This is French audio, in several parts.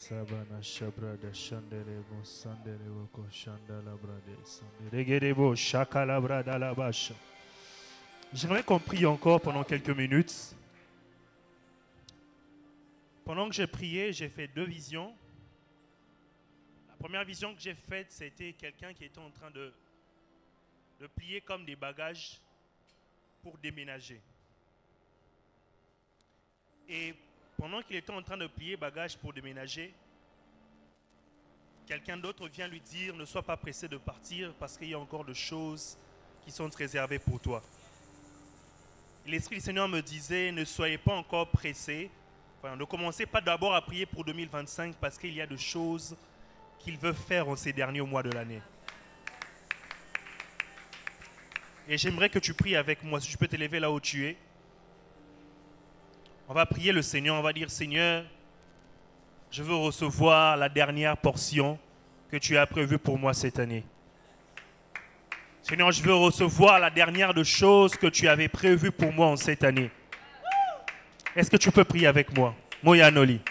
Sabana Shabrada Shandelebo Sandelebo Shandala Brade Sandelegedebo Shakala Brada Labacha. J'aimerais qu'on prie encore pendant quelques minutes. Pendant que j'ai prié, j'ai fait deux visions. La première vision que j'ai faite, c'était quelqu'un qui était en train de plier comme des bagages pour déménager. Et pendant qu'il était en train de plier bagages pour déménager, quelqu'un d'autre vient lui dire « Ne sois pas pressé de partir parce qu'il y a encore des choses qui sont réservées pour toi. » L'Esprit du Seigneur me disait « Ne soyez pas encore pressés. Enfin, ne commencez pas d'abord à prier pour 2025 parce qu'il y a des choses qu'il veut faire en ces derniers mois de l'année. » Et j'aimerais que tu pries avec moi. Si tu peux t'élever là où tu es. On va prier le Seigneur. On va dire, Seigneur, je veux recevoir la dernière portion que tu as prévue pour moi cette année. Seigneur, je veux recevoir la dernière de choses que tu avais prévues pour moi en cette année. Est-ce que tu peux prier avec moi? Moyanoli.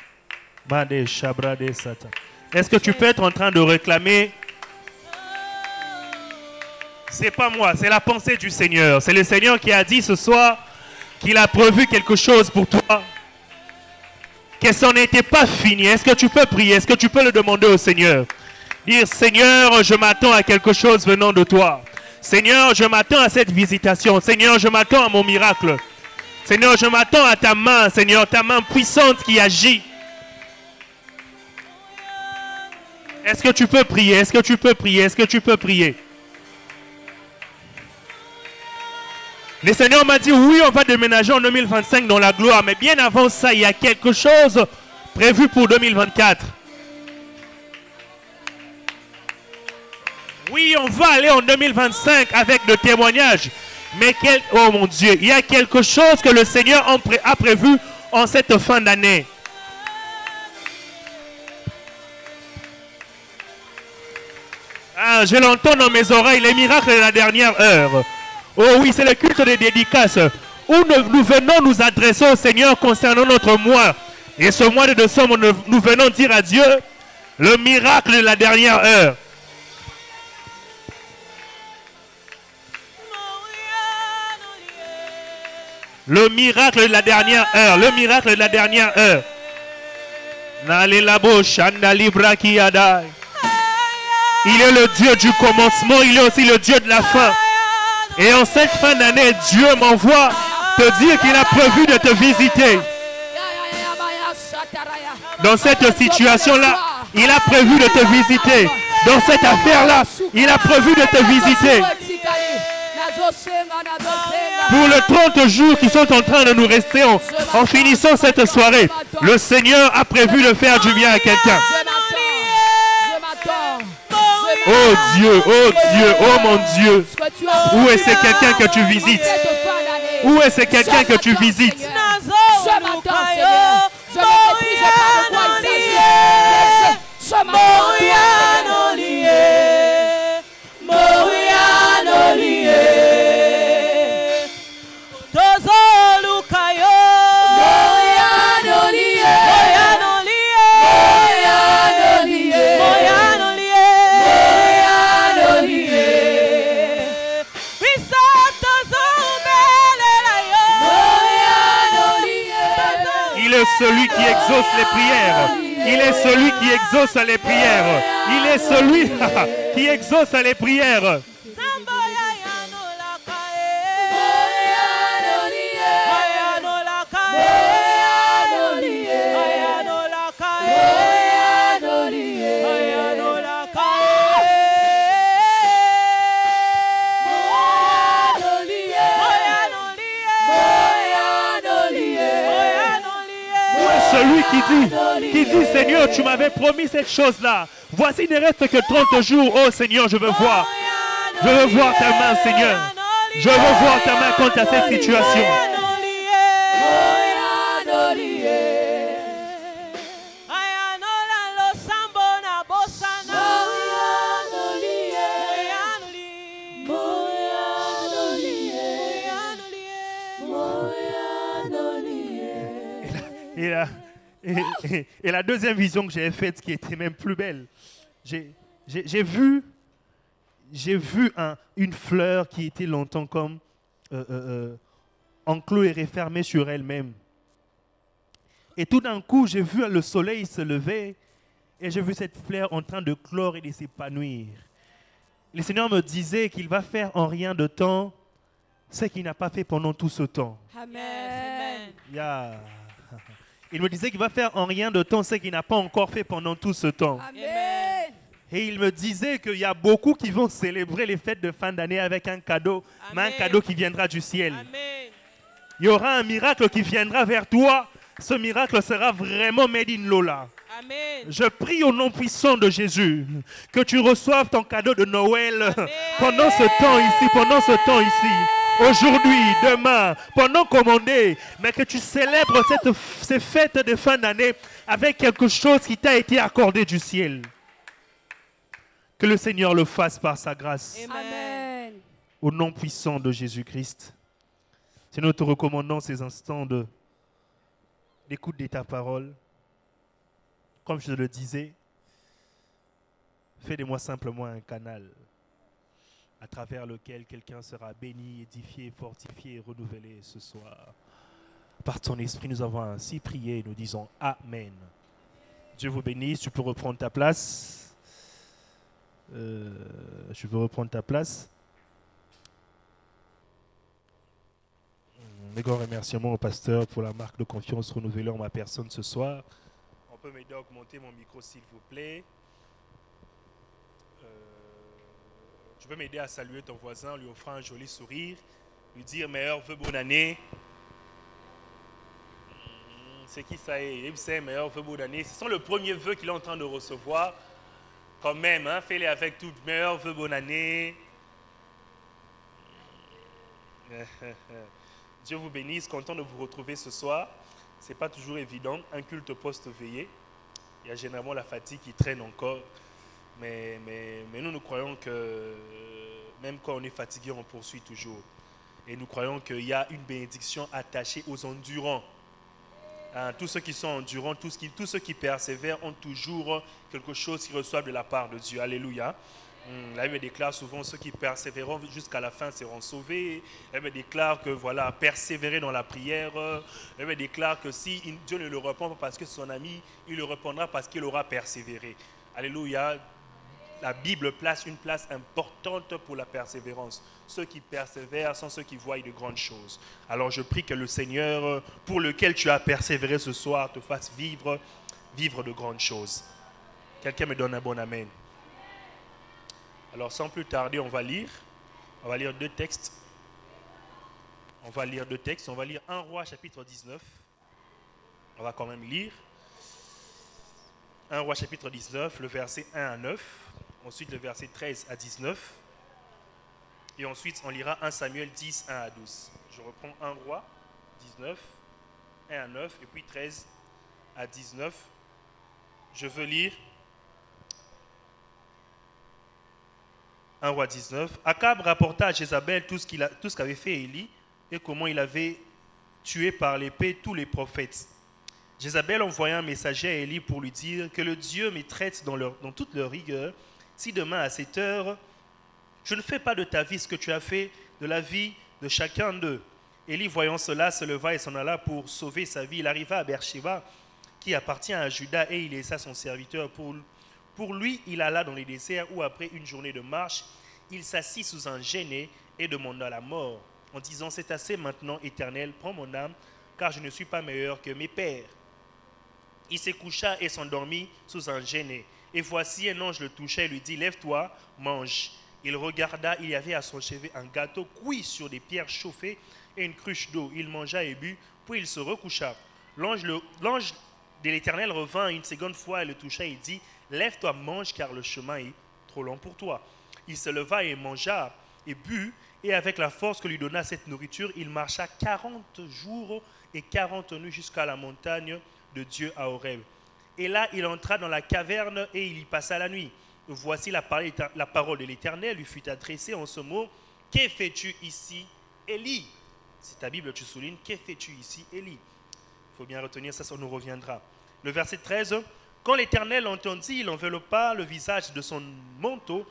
Est-ce que tu peux être en train de réclamer? C'est pas moi, c'est la pensée du Seigneur. C'est le Seigneur qui a dit ce soir qu'il a prévu quelque chose pour toi, que ça n'était pas fini. Est-ce que tu peux prier? Est-ce que tu peux le demander au Seigneur? Dire, Seigneur, je m'attends à quelque chose venant de toi. Seigneur, je m'attends à cette visitation. Seigneur, je m'attends à mon miracle. Seigneur, je m'attends à ta main, Seigneur, ta main puissante qui agit. Est-ce que tu peux prier? Est-ce que tu peux prier? Est-ce que tu peux prier? Le Seigneur m'a dit, oui, on va déménager en 2025 dans la gloire. Mais bien avant ça, il y a quelque chose prévu pour 2024. Oui, on va aller en 2025 avec de témoignages. Mais oh mon Dieu, il y a quelque chose que le Seigneur a prévu en cette fin d'année. Ah, je l'entends dans mes oreilles, les miracles de la dernière heure. Oh oui, c'est le culte des dédicaces où nous venons nous adresser au Seigneur concernant notre mois. Et ce mois de décembre, nous venons dire à Dieu le miracle de la dernière heure. Le miracle de la dernière heure. Le miracle de la dernière heure. Il est le Dieu du commencement, il est aussi le Dieu de la fin. Et en cette fin d'année, Dieu m'envoie te dire qu'il a prévu de te visiter. Dans cette situation-là, il a prévu de te visiter. Dans cette affaire-là, il a prévu de te visiter. Pour les 30 jours qui sont en train de nous rester en finissant cette soirée, le Seigneur a prévu de faire du bien à quelqu'un. Oh Dieu, oh mon Dieu. Où est-ce quelqu'un que tu visites? Où est-ce quelqu'un que tu visites? Ce matin, Seigneur, je ne maîtrise pas de quoi il s'agit. Ce celui qui exauce les prières. Il est celui qui exauce les prières. Il est celui qui exauce les prières. Celui qui dit, Seigneur, tu m'avais promis cette chose-là. Voici, il ne reste que 30 jours. Oh Seigneur, je veux voir. Je veux voir ta main, Seigneur. Je veux voir ta main quant à cette situation. Et la deuxième vision que j'ai faite, qui était même plus belle, j'ai vu une fleur qui était longtemps comme enclos et refermée sur elle-même. Et tout d'un coup, j'ai vu le soleil se lever et j'ai vu cette fleur en train de clore et de s'épanouir. Le Seigneur me disait qu'il va faire en rien de temps ce qu'il n'a pas fait pendant tout ce temps. Amen. Yeah. Il me disait qu'il va faire en rien de temps ce qu'il n'a pas encore fait pendant tout ce temps. Amen. Et il me disait qu'il y a beaucoup qui vont célébrer les fêtes de fin d'année avec un cadeau, mais un cadeau qui viendra du ciel. Amen. Il y aura un miracle qui viendra vers toi. Ce miracle sera vraiment made in Lola. Amen. Je prie au nom puissant de Jésus que tu reçoives ton cadeau de Noël pendant ce temps ici, aujourd'hui, demain, pendant commander, mais que tu célèbres ces fêtes de fin d'année avec quelque chose qui t'a été accordé du ciel. Que le Seigneur le fasse par sa grâce. Amen. Au nom puissant de Jésus-Christ. Seigneur, nous te recommandons ces instants d'écoute de ta parole. Comme je le disais, fais de moi simplement un canal à travers lequel quelqu'un sera béni, édifié, fortifié et renouvelé ce soir. Par ton esprit, nous avons ainsi prié et nous disons Amen. Dieu vous bénisse, tu peux reprendre ta place. Je veux reprendre ta place. Mes grands remerciements au pasteur pour la marque de confiance renouvelée en ma personne ce soir. On peut m'aider à augmenter mon micro s'il vous plaît. Tu peux m'aider à saluer ton voisin en lui offrant un joli sourire, lui dire meilleur vœu bonne année. C'est qui ça est? C'est meilleur vœu bonne année. Ce sont le premier vœu qu'il est en train de recevoir. Quand même, hein, fais-les avec tout. Meilleur vœu bonne année. Dieu vous bénisse, content de vous retrouver ce soir. Ce n'est pas toujours évident, un culte post-veillé. Il y a généralement la fatigue qui traîne encore. Mais nous croyons que même quand on est fatigué, on poursuit toujours. Et nous croyons qu'il y a une bénédiction attachée aux endurants. Hein, tous ceux qui sont endurants, tous ceux qui persévèrent ont toujours quelque chose qu'ils reçoivent de la part de Dieu. Alléluia. La Bible déclare souvent ceux qui persévéreront jusqu'à la fin seront sauvés. La Bible déclare que voilà, persévérer dans la prière. La Bible déclare que si Dieu ne le répond pas parce que c'est son ami, il le répondra parce qu'il aura persévéré. Alléluia. La Bible place une place importante pour la persévérance. Ceux qui persévèrent sont ceux qui voient de grandes choses. Alors je prie que le Seigneur, pour lequel tu as persévéré ce soir, te fasse vivre de grandes choses. Quelqu'un me donne un bon amen. Alors sans plus tarder, on va lire deux textes. On va lire 1 Roi chapitre 19. On va quand même lire. 1 Roi chapitre 19, le verset 1 à 9. Ensuite le verset 13 à 19. Et ensuite on lira 1 Samuel 10, 1 à 12. Je reprends 1 Roi 19, 1 à 9 et puis 13 à 19. Je veux lire 1 Roi 19. Akab rapporta à Jézabel tout ce qu'avait fait Élie et comment il avait tué par l'épée tous les prophètes. Jézabel envoya un messager à Élie pour lui dire que le Dieu me traite dans toute leur rigueur si demain à cette heure je ne fais pas de ta vie ce que tu as fait de la vie de chacun d'eux. Élie voyant cela se leva et s'en alla pour sauver sa vie. Il arriva à Beersheba qui appartient à Juda et il laissa son serviteur pour lui. Il alla dans les déserts où après une journée de marche il s'assit sous un genêt et demanda la mort en disant c'est assez maintenant Éternel, prends mon âme car je ne suis pas meilleur que mes pères. Il se coucha et s'endormit sous un genêt. Et voici un ange le toucha et lui dit lève-toi, mange. Il regarda, il y avait à son chevet un gâteau cuit sur des pierres chauffées et une cruche d'eau. Il mangea et but, puis il se recoucha. L'ange de l'Éternel revint une seconde fois et le toucha et dit lève-toi, mange car le chemin est trop long pour toi. Il se leva et mangea et but, et avec la force que lui donna cette nourriture, il marcha 40 jours et 40 nuits jusqu'à la montagne de Dieu à Horeb. Et là, il entra dans la caverne et il y passa la nuit. Voici la parole de l'Éternel lui fut adressée en ce mot. Que fais-tu ici, Élie? C'est ta Bible, tu soulignes. Que fais-tu ici, Élie? Il faut bien retenir ça nous reviendra. Le verset 13. Quand l'Éternel entendit, il enveloppa le visage de son manteau.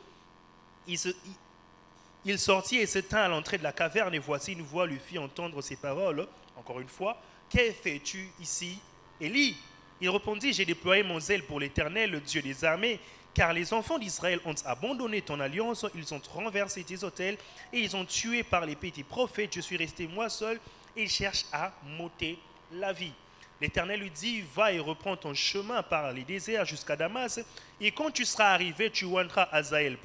Il sortit et se tint à l'entrée de la caverne, et voici une voix lui fit entendre ces paroles. Encore une fois, que fais-tu ici, Élie? Il répondit, j'ai déployé mon zèle pour l'Éternel, le Dieu des armées, car les enfants d'Israël ont abandonné ton alliance, ils ont renversé tes autels, et ils ont tué par l'épée tes prophètes. Je suis resté moi seul, et ils cherchent à m'ôter la vie. L'Éternel lui dit, va et reprends ton chemin par les déserts jusqu'à Damas, et quand tu seras arrivé, tu oindras Hazaël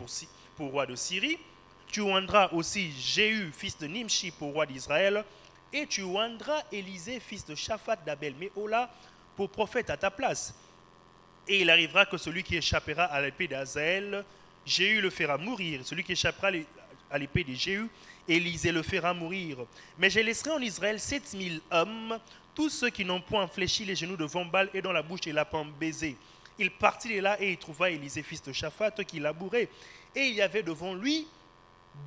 pour roi de Syrie, tu oindras aussi Jéhu, fils de Nimshi, pour roi d'Israël, et tu oindras Élisée, fils de Shaphat d'Abel Méhola, pour prophète à ta place. Et il arrivera que celui qui échappera à l'épée d'Hazaël, Jéhu le fera mourir. Celui qui échappera à l'épée de Jéhu, Élisée le fera mourir. Mais je laisserai en Israël 7000 hommes, tous ceux qui n'ont point fléchi les genoux devant Baal et dont la bouche des lapins baisés. Il partit de là et il trouva Élisée, fils de Shaphat, qui labourait. Et il y avait devant lui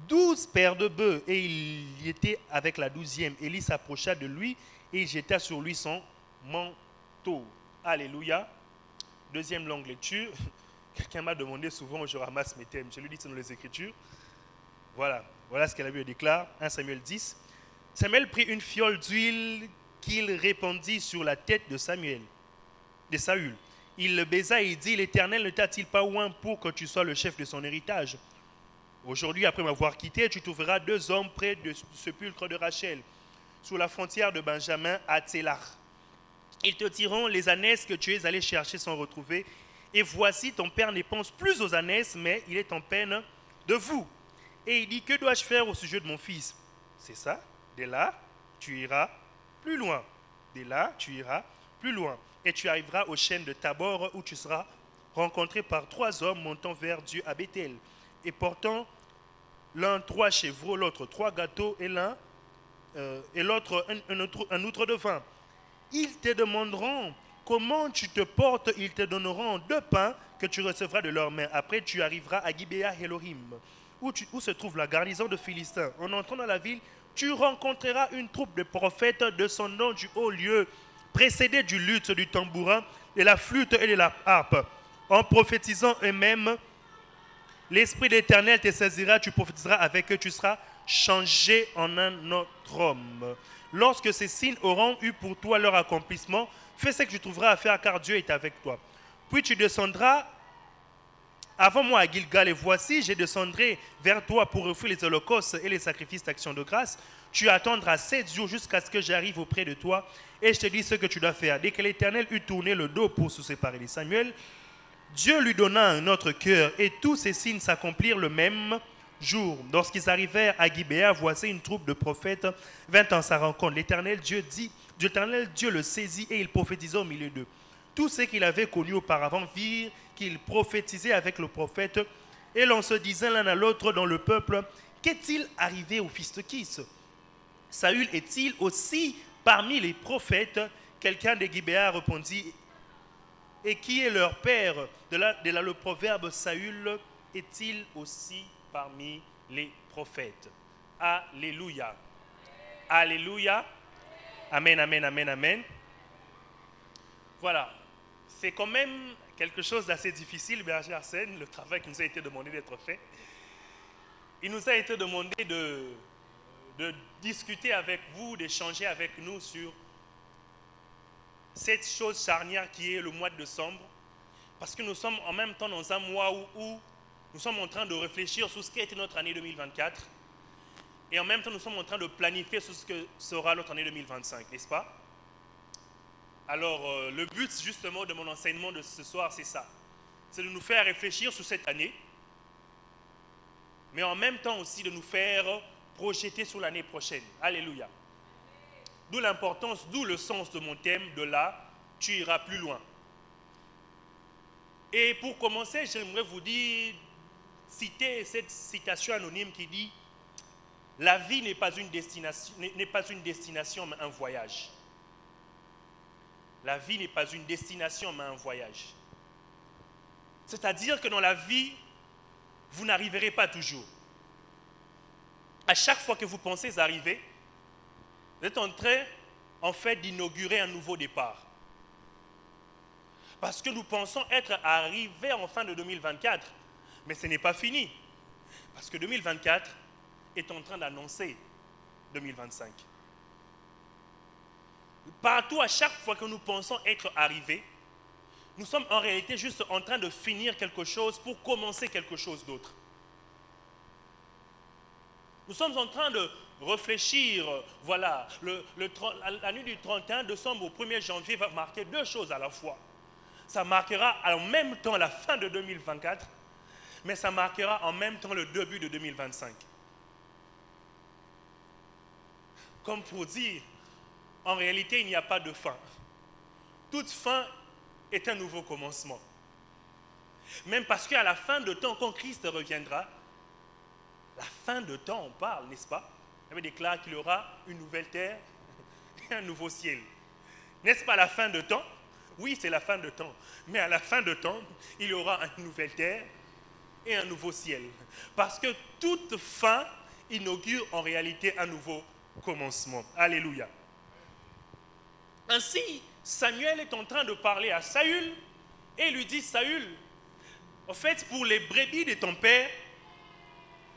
12 paires de bœufs, et il y était avec la 12e. Élie s'approcha de lui et il jeta sur lui son manteau. Alléluia. Deuxième longue lecture. Quelqu'un m'a demandé souvent où je ramasse mes thèmes. Je lui dis c'est dans les Écritures. Voilà ce que la Bible déclare. 1 Samuel 10. Samuel prit une fiole d'huile qu'il répandit sur la tête de Saül. Il le baisa et il dit, l'Éternel ne t'a-t-il pas oint pour que tu sois le chef de son héritage? Aujourd'hui, après m'avoir quitté, tu trouveras 2 hommes près du sépulcre de Rachel, sous la frontière de Benjamin à Tsélar. Ils te diront, les ânesses que tu es allé chercher sont retrouvées, et voici, ton père ne pense plus aux ânesses, mais il est en peine de vous. Et il dit, que dois-je faire au sujet de mon fils? C'est ça, dès là, tu iras plus loin. Dès là, tu iras plus loin. Et tu arriveras aux chênes de Tabor, où tu seras rencontré par 3 hommes montant vers Dieu à Bethel, et portant l'un 3 chevreaux, l'autre 3 gâteaux, et l'autre un outre de vin. Ils te demanderont comment tu te portes, ils te donneront 2 pains que tu recevras de leurs mains. Après, tu arriveras à Gibéa Elohim, où se trouve la garnison de Philistins. En entrant dans la ville, tu rencontreras une troupe de prophètes descendant du haut lieu, précédés du luth, du tambourin, de la flûte et de la harpe. En prophétisant eux-mêmes, l'Esprit de l'Éternel te saisira, tu prophétiseras avec eux, tu seras changé en un autre homme. Lorsque ces signes auront eu pour toi leur accomplissement, fais ce que tu trouveras à faire, car Dieu est avec toi. Puis tu descendras avant moi à Gilgal, et voici, je descendrai vers toi pour offrir les holocaustes et les sacrifices d'action de grâce. Tu attendras 7 jours jusqu'à ce que j'arrive auprès de toi, et je te dis ce que tu dois faire. Dès que l'Éternel eut tourné le dos pour se séparer de Samuel, Dieu lui donna un autre cœur, et tous ces signes s'accomplirent le même jour. Lorsqu'ils arrivèrent à Gibéa, voici une troupe de prophètes vint en sa rencontre. L'Éternel Dieu le saisit et il prophétisa au milieu d'eux. Tous ceux qu'il avait connus auparavant virent qu'il prophétisait avec le prophète, et l'on se disait l'un à l'autre dans le peuple, qu'est-il arrivé au fils de Kis? Saül est-il aussi parmi les prophètes? Quelqu'un de Gibéa répondit, et qui est leur père? De là, le proverbe, Saül est-il aussi parmi les prophètes? Alléluia. Alléluia. Amen, amen, amen, amen. Voilà. C'est quand même quelque chose d'assez difficile, Berger Arsène, le travail qui nous a été demandé d'être fait. Il nous a été demandé de discuter avec vous, d'échanger avec nous sur cette chose charnière qui est le mois de décembre. Parce que nous sommes en même temps dans un mois où nous sommes en train de réfléchir sur ce qu'a été notre année 2024. Et en même temps, nous sommes en train de planifier sur ce que sera notre année 2025, n'est-ce pas? Alors, le but justement de mon enseignement de ce soir, c'est ça. C'est de nous faire réfléchir sur cette année, mais en même temps aussi de nous faire projeter sur l'année prochaine. Alléluia. D'où l'importance, d'où le sens de mon thème, de là, tu iras plus loin. Et pour commencer, j'aimerais vous dire, citer cette citation anonyme qui dit « La vie n'est pas une destination, mais un voyage. » La vie n'est pas une destination, mais un voyage. C'est-à-dire que dans la vie, vous n'arriverez pas toujours. À chaque fois que vous pensez arriver, vous êtes en train, en fait, d'inaugurer un nouveau départ. Parce que nous pensons être arrivés en fin de 2024. Mais ce n'est pas fini. Parce que 2024 est en train d'annoncer 2025. Partout, à chaque fois que nous pensons être arrivés, nous sommes en réalité juste en train de finir quelque chose pour commencer quelque chose d'autre. Nous sommes en train de réfléchir, voilà, la nuit du 31 décembre au 1er janvier va marquer deux choses à la fois. Ça marquera en même temps la fin de 2024, mais ça marquera en même temps le début de 2025. Comme pour dire, en réalité, il n'y a pas de fin. Toute fin est un nouveau commencement. Même parce qu'à la fin de temps, quand Christ reviendra, la fin de temps, on parle, n'est-ce pas? Il déclare qu'il y aura une nouvelle terre et un nouveau ciel. N'est-ce pas la fin de temps? Oui, c'est la fin de temps. Mais à la fin de temps, il y aura une nouvelle terre et un nouveau ciel. Parce que toute fin inaugure en réalité un nouveau commencement. Alléluia. Ainsi, Samuel est en train de parler à Saül et lui dit, Saül, en fait, pour les brebis de ton père,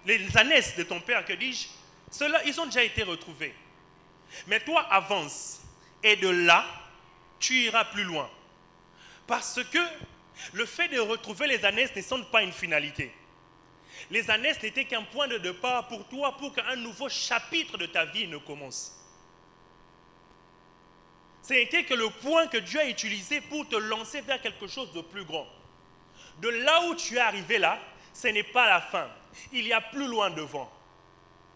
les ânesses de ton père, que dis-je, ceux-là, ils ont déjà été retrouvés. Mais toi, avance. Et de là, tu iras plus loin. Parce que le fait de retrouver les ânesses ne sont pas une finalité. Les ânesses n'étaient qu'un point de départ pour toi, pour qu'un nouveau chapitre de ta vie ne commence. C'était que le point que Dieu a utilisé pour te lancer vers quelque chose de plus grand. De là où tu es arrivé là, ce n'est pas la fin. Il y a plus loin devant.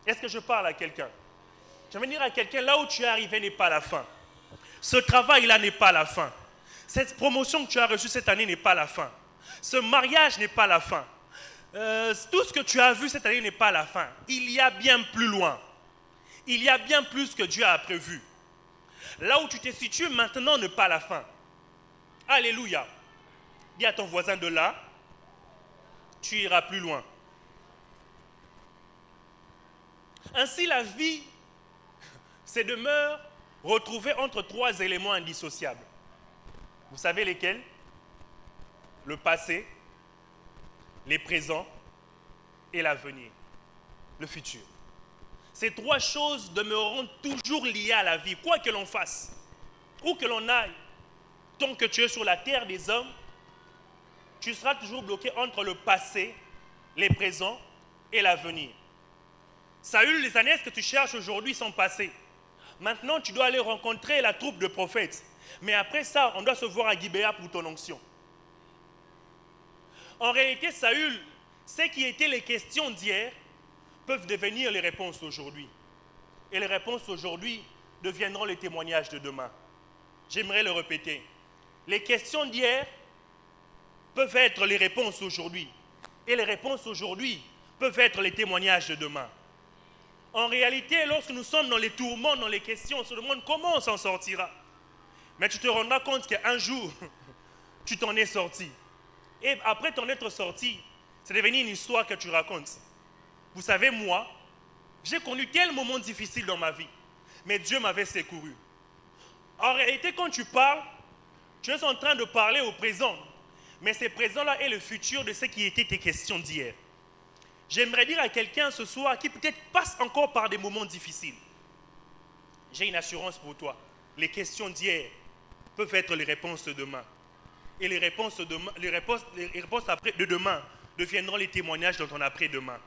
Est-ce que je parle à quelqu'un? Je vais dire à quelqu'un, là où tu es arrivé n'est pas la fin. Ce travail-là n'est pas la fin. Cette promotion que tu as reçue cette année n'est pas la fin. Ce mariage n'est pas la fin. Tout ce que tu as vu cette année n'est pas la fin. Il y a bien plus loin. Il y a bien plus que Dieu a prévu. Là où tu te situes maintenant n'est pas la fin. Alléluia. Dis à ton voisin de là, tu iras plus loin. Ainsi, la vie se demeure retrouvée entre trois éléments indissociables. Vous savez lesquels? Le passé, les présents et l'avenir, le futur. Ces trois choses demeureront toujours liées à la vie, quoi que l'on fasse, où que l'on aille. Tant que tu es sur la terre des hommes, tu seras toujours bloqué entre le passé, les présents et l'avenir. Saül, les années que tu cherches aujourd'hui sont passées. Maintenant, tu dois aller rencontrer la troupe de prophètes. Mais après ça, on doit se voir à Gibéa pour ton onction. En réalité, Saül, ce qui étaient les questions d'hier peuvent devenir les réponses d'aujourd'hui. Et les réponses d'aujourd'hui deviendront les témoignages de demain. J'aimerais le répéter. Les questions d'hier peuvent être les réponses d'aujourd'hui. Et les réponses d'aujourd'hui peuvent être les témoignages de demain. En réalité, lorsque nous sommes dans les tourments, dans les questions, on se demande comment on s'en sortira. Mais tu te rendras compte qu'un jour, tu t'en es sorti. Et après t'en être sorti, c'est devenu une histoire que tu racontes. Vous savez, moi, j'ai connu quel moment difficile dans ma vie. Mais Dieu m'avait secouru. En réalité, quand tu parles, tu es en train de parler au présent. Mais ce présent-là est le futur de ce qui étaient tes questions d'hier. J'aimerais dire à quelqu'un ce soir qui peut-être passe encore par des moments difficiles. J'ai une assurance pour toi. Les questions d'hier peuvent être les réponses de demain. Et les réponses de demain deviendront les témoignages de ton après-demain.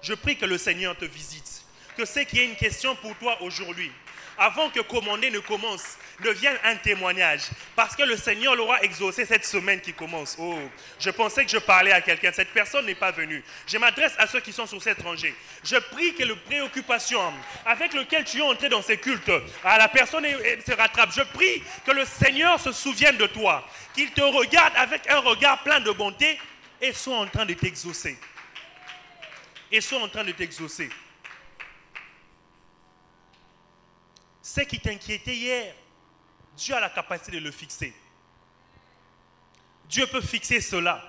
Je prie que le Seigneur te visite. Que ce qui est une question pour toi aujourd'hui, avant que commander ne commence, devienne un témoignage. Parce que le Seigneur l'aura exaucé cette semaine qui commence. Oh, je pensais que je parlais à quelqu'un. Cette personne n'est pas venue. Je m'adresse à ceux qui sont sur cette rangée. Je prie que les préoccupations avec lesquelles tu es entré dans ces cultes, la personne se rattrape. Je prie que le Seigneur se souvienne de toi. Qu'il te regarde avec un regard plein de bonté et soit en train de t'exaucer. Et soit en train de t'exaucer. Ce qui t'inquiétait hier, Dieu a la capacité de le fixer. Dieu peut fixer cela.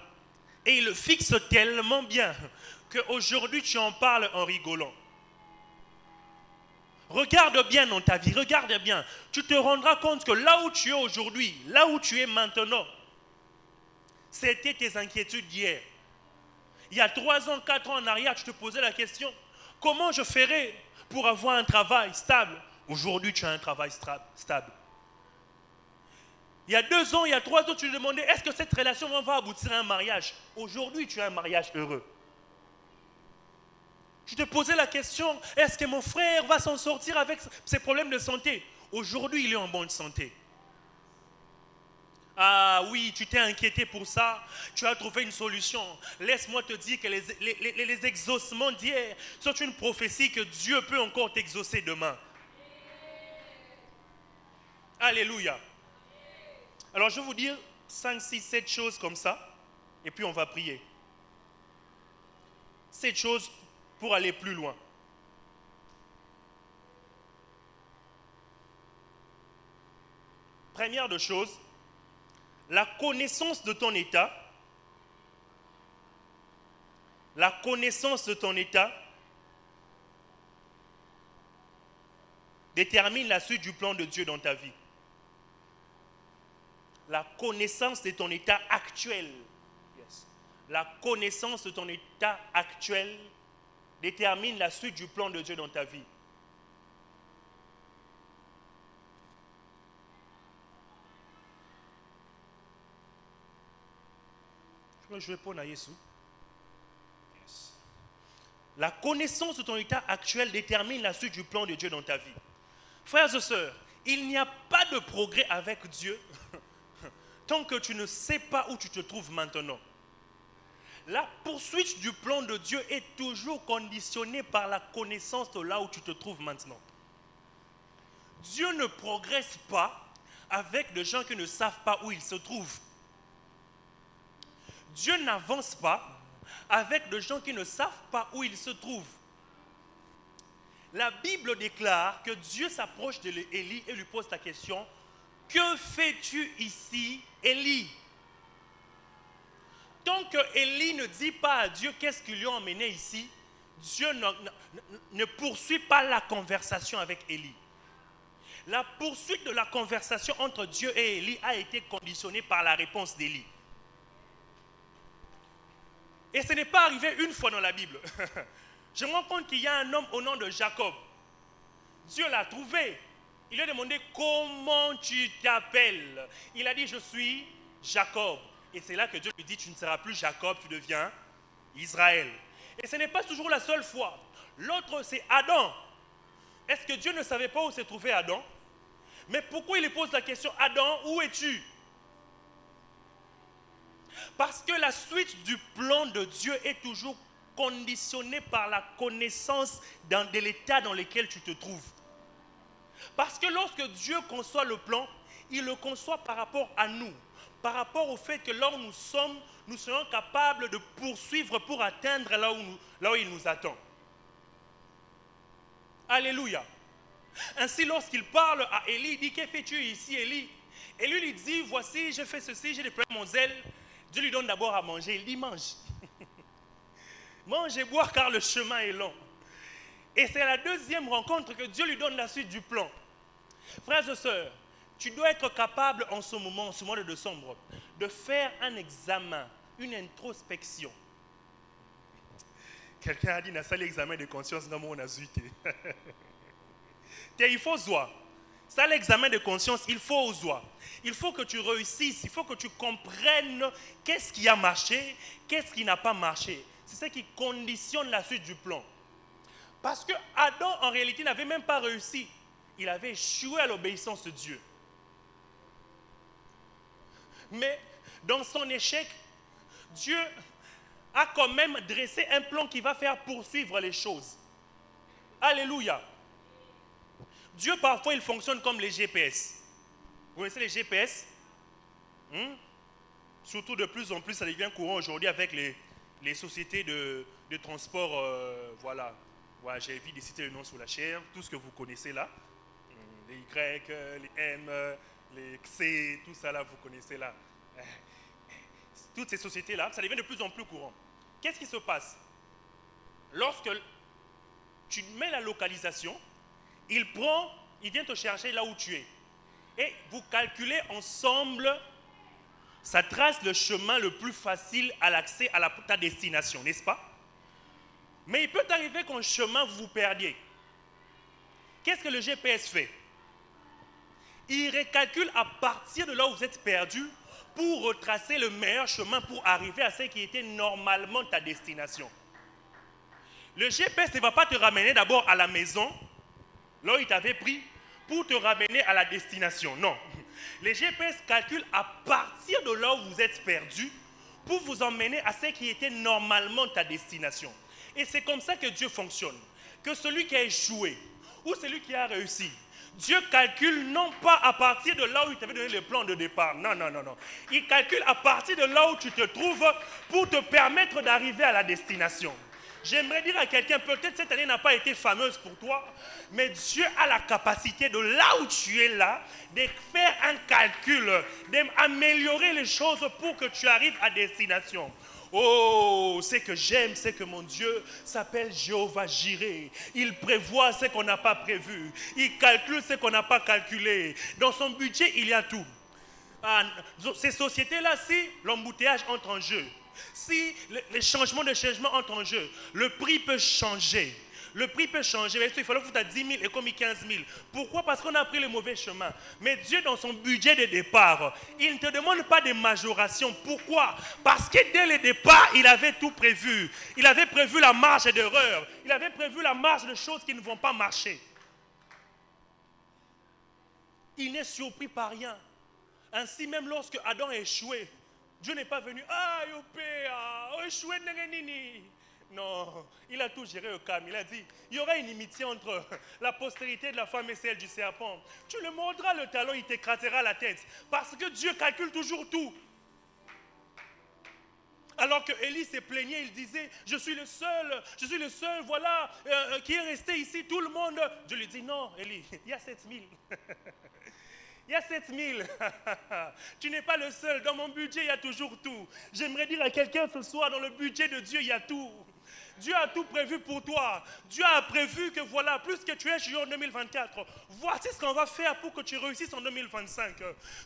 Et il le fixe tellement bien qu'aujourd'hui tu en parles en rigolant. Regarde bien dans ta vie, regarde bien. Tu te rendras compte que là où tu es aujourd'hui, là où tu es maintenant, C'était tes inquiétudes d'hier. Il y a 3 ans, 4 ans en arrière, tu te posais la question, comment je ferai pour avoir un travail stable? Aujourd'hui, tu as un travail stable. Il y a 2 ans, il y a 3 ans, tu te demandais, est-ce que cette relation va aboutir à un mariage? Aujourd'hui, tu as un mariage heureux. Tu te posais la question, est-ce que mon frère va s'en sortir avec ses problèmes de santé? Aujourd'hui, il est en bonne santé. Ah oui, tu t'es inquiété pour ça, tu as trouvé une solution. Laisse-moi te dire que les exaucements d'hier sont une prophétie que Dieu peut encore t'exaucer demain. Alléluia. Alors je vais vous dire 5, 6, 7 choses comme ça, et puis on va prier. 7 choses pour aller plus loin. Première de choses, la connaissance de ton état, détermine la suite du plan de Dieu dans ta vie. La connaissance de ton état actuel, la connaissance de ton état actuel détermine la suite du plan de Dieu dans ta vie. Je vais prendre à Jésus. La connaissance de ton état actuel détermine la suite du plan de Dieu dans ta vie. Frères et sœurs, il n'y a pas de progrès avec Dieu tant que tu ne sais pas où tu te trouves maintenant. La poursuite du plan de Dieu est toujours conditionnée par la connaissance de là où tu te trouves maintenant. Dieu ne progresse pas avec des gens qui ne savent pas où ils se trouvent. Dieu n'avance pas avec des gens qui ne savent pas où ils se trouvent. La Bible déclare que Dieu s'approche d'Élie et lui pose la question, « Que fais-tu ici, Élie ?» Tant que Élie ne dit pas à Dieu qu'est-ce qui lui a emmené ici, Dieu ne poursuit pas la conversation avec Élie. La poursuite de la conversation entre Dieu et Élie a été conditionnée par la réponse d'Élie. Et ce n'est pas arrivé une fois dans la Bible. Je me rends compte qu'il y a un homme au nom de Jacob. Dieu l'a trouvé. Il lui a demandé comment tu t'appelles. Il a dit je suis Jacob. Et c'est là que Dieu lui dit tu ne seras plus Jacob, tu deviens Israël. Et ce n'est pas toujours la seule fois. L'autre c'est Adam. Est-ce que Dieu ne savait pas où se trouvait Adam? Mais pourquoi il lui pose la question, Adam, où es-tu? Parce que la suite du plan de Dieu est toujours conditionnée par la connaissance de l'état dans lequel tu te trouves. Parce que lorsque Dieu conçoit le plan, il le conçoit par rapport à nous, par rapport au fait que là où nous sommes, nous serons capables de poursuivre pour atteindre là où il nous attend. Alléluia. Ainsi, lorsqu'il parle à Élie, il dit, que fais-tu ici, Élie? Et lui dit, voici, je fais ceci, j'ai déployé mon zèle. Dieu lui donne d'abord à manger. Il dit, mange. Mange et bois car le chemin est long. Et c'est la deuxième rencontre que Dieu lui donne la suite du plan. Frères et sœurs, tu dois être capable en ce moment de décembre, de faire un examen, une introspection. Quelqu'un a dit, n'a pas l'examen de conscience dans mon azuité. Il faut zoa. Ça, l'examen de conscience, il faut zoa. Il faut que tu réussisses, il faut que tu comprennes qu'est-ce qui a marché, qu'est-ce qui n'a pas marché. C'est ce qui conditionne la suite du plan. Parce que Adam, en réalité, n'avait même pas réussi. Il avait échoué à l'obéissance de Dieu. Mais dans son échec, Dieu a quand même dressé un plan qui va faire poursuivre les choses. Alléluia. Dieu, parfois, il fonctionne comme les GPS. Vous connaissez les GPS? Surtout de plus en plus, ça devient courant aujourd'hui avec les sociétés de transport. Voilà, j'ai envie de citer le nom sur la chair. Tout ce que vous connaissez là. Les Y, les M, les C, tout ça là, vous connaissez là. Toutes ces sociétés-là, ça devient de plus en plus courant. Qu'est-ce qui se passe? Lorsque tu mets la localisation, il vient te chercher là où tu es. Et vous calculez ensemble ça trace le chemin le plus facile à l'accès à ta destination, n'est-ce pas? Mais il peut arriver qu'en chemin, vous vous perdiez. Qu'est-ce que le GPS fait? Il recalcule à partir de là où vous êtes perdu pour retracer le meilleur chemin pour arriver à ce qui était normalement ta destination. Le GPS ne va pas te ramener d'abord à la maison, là où il t'avait pris, pour te ramener à la destination. Non. Le GPS calcule à partir de là où vous êtes perdu pour vous emmener à ce qui était normalement ta destination. Et c'est comme ça que Dieu fonctionne. Que celui qui a échoué ou celui qui a réussi, Dieu calcule non pas à partir de là où il t'avait donné le plan de départ. Non, non, non, non. Il calcule à partir de là où tu te trouves pour te permettre d'arriver à la destination. J'aimerais dire à quelqu'un, peut-être cette année n'a pas été fameuse pour toi, mais Dieu a la capacité de là où tu es là, de faire un calcul, d'améliorer les choses pour que tu arrives à destination. Oh, ce que j'aime, c'est que mon Dieu s'appelle Jéhovah Jireh. Il prévoit ce qu'on n'a pas prévu. Il calcule ce qu'on n'a pas calculé. Dans son budget, il y a tout. Ces sociétés-là, si l'embouteillage entre en jeu, si les changements de changement entrent en jeu, le prix peut changer. Le prix peut changer. Il fallait foutre à 10 000 et comme 15 000. Pourquoi? Parce qu'on a pris le mauvais chemin. Mais Dieu, dans son budget de départ, il ne te demande pas de majoration. Pourquoi? Parce que dès le départ, il avait tout prévu. Il avait prévu la marge d'erreur. Il avait prévu la marge de choses qui ne vont pas marcher. Il n'est surpris par rien. Ainsi, même lorsque Adam a échoué, Dieu n'est pas venu. Ah, échoué, nini. Non, il a tout géré au calme. Il a dit, il y aura une inimitié entre la postérité de la femme et celle du serpent. Tu le mordras le talon, il t'écrasera la tête. Parce que Dieu calcule toujours tout. Alors que Élie s'est plaigné, il disait, je suis le seul, voilà, qui est resté ici, tout le monde. Dieu lui dit, non, Élie, il y a 7000. Il y a 7000. Tu n'es pas le seul. Dans mon budget, il y a toujours tout. J'aimerais dire à quelqu'un ce soir, dans le budget de Dieu, il y a tout. Dieu a tout prévu pour toi. Dieu a prévu que voilà, plus que tu es en 2024, voici ce qu'on va faire pour que tu réussisses en 2025.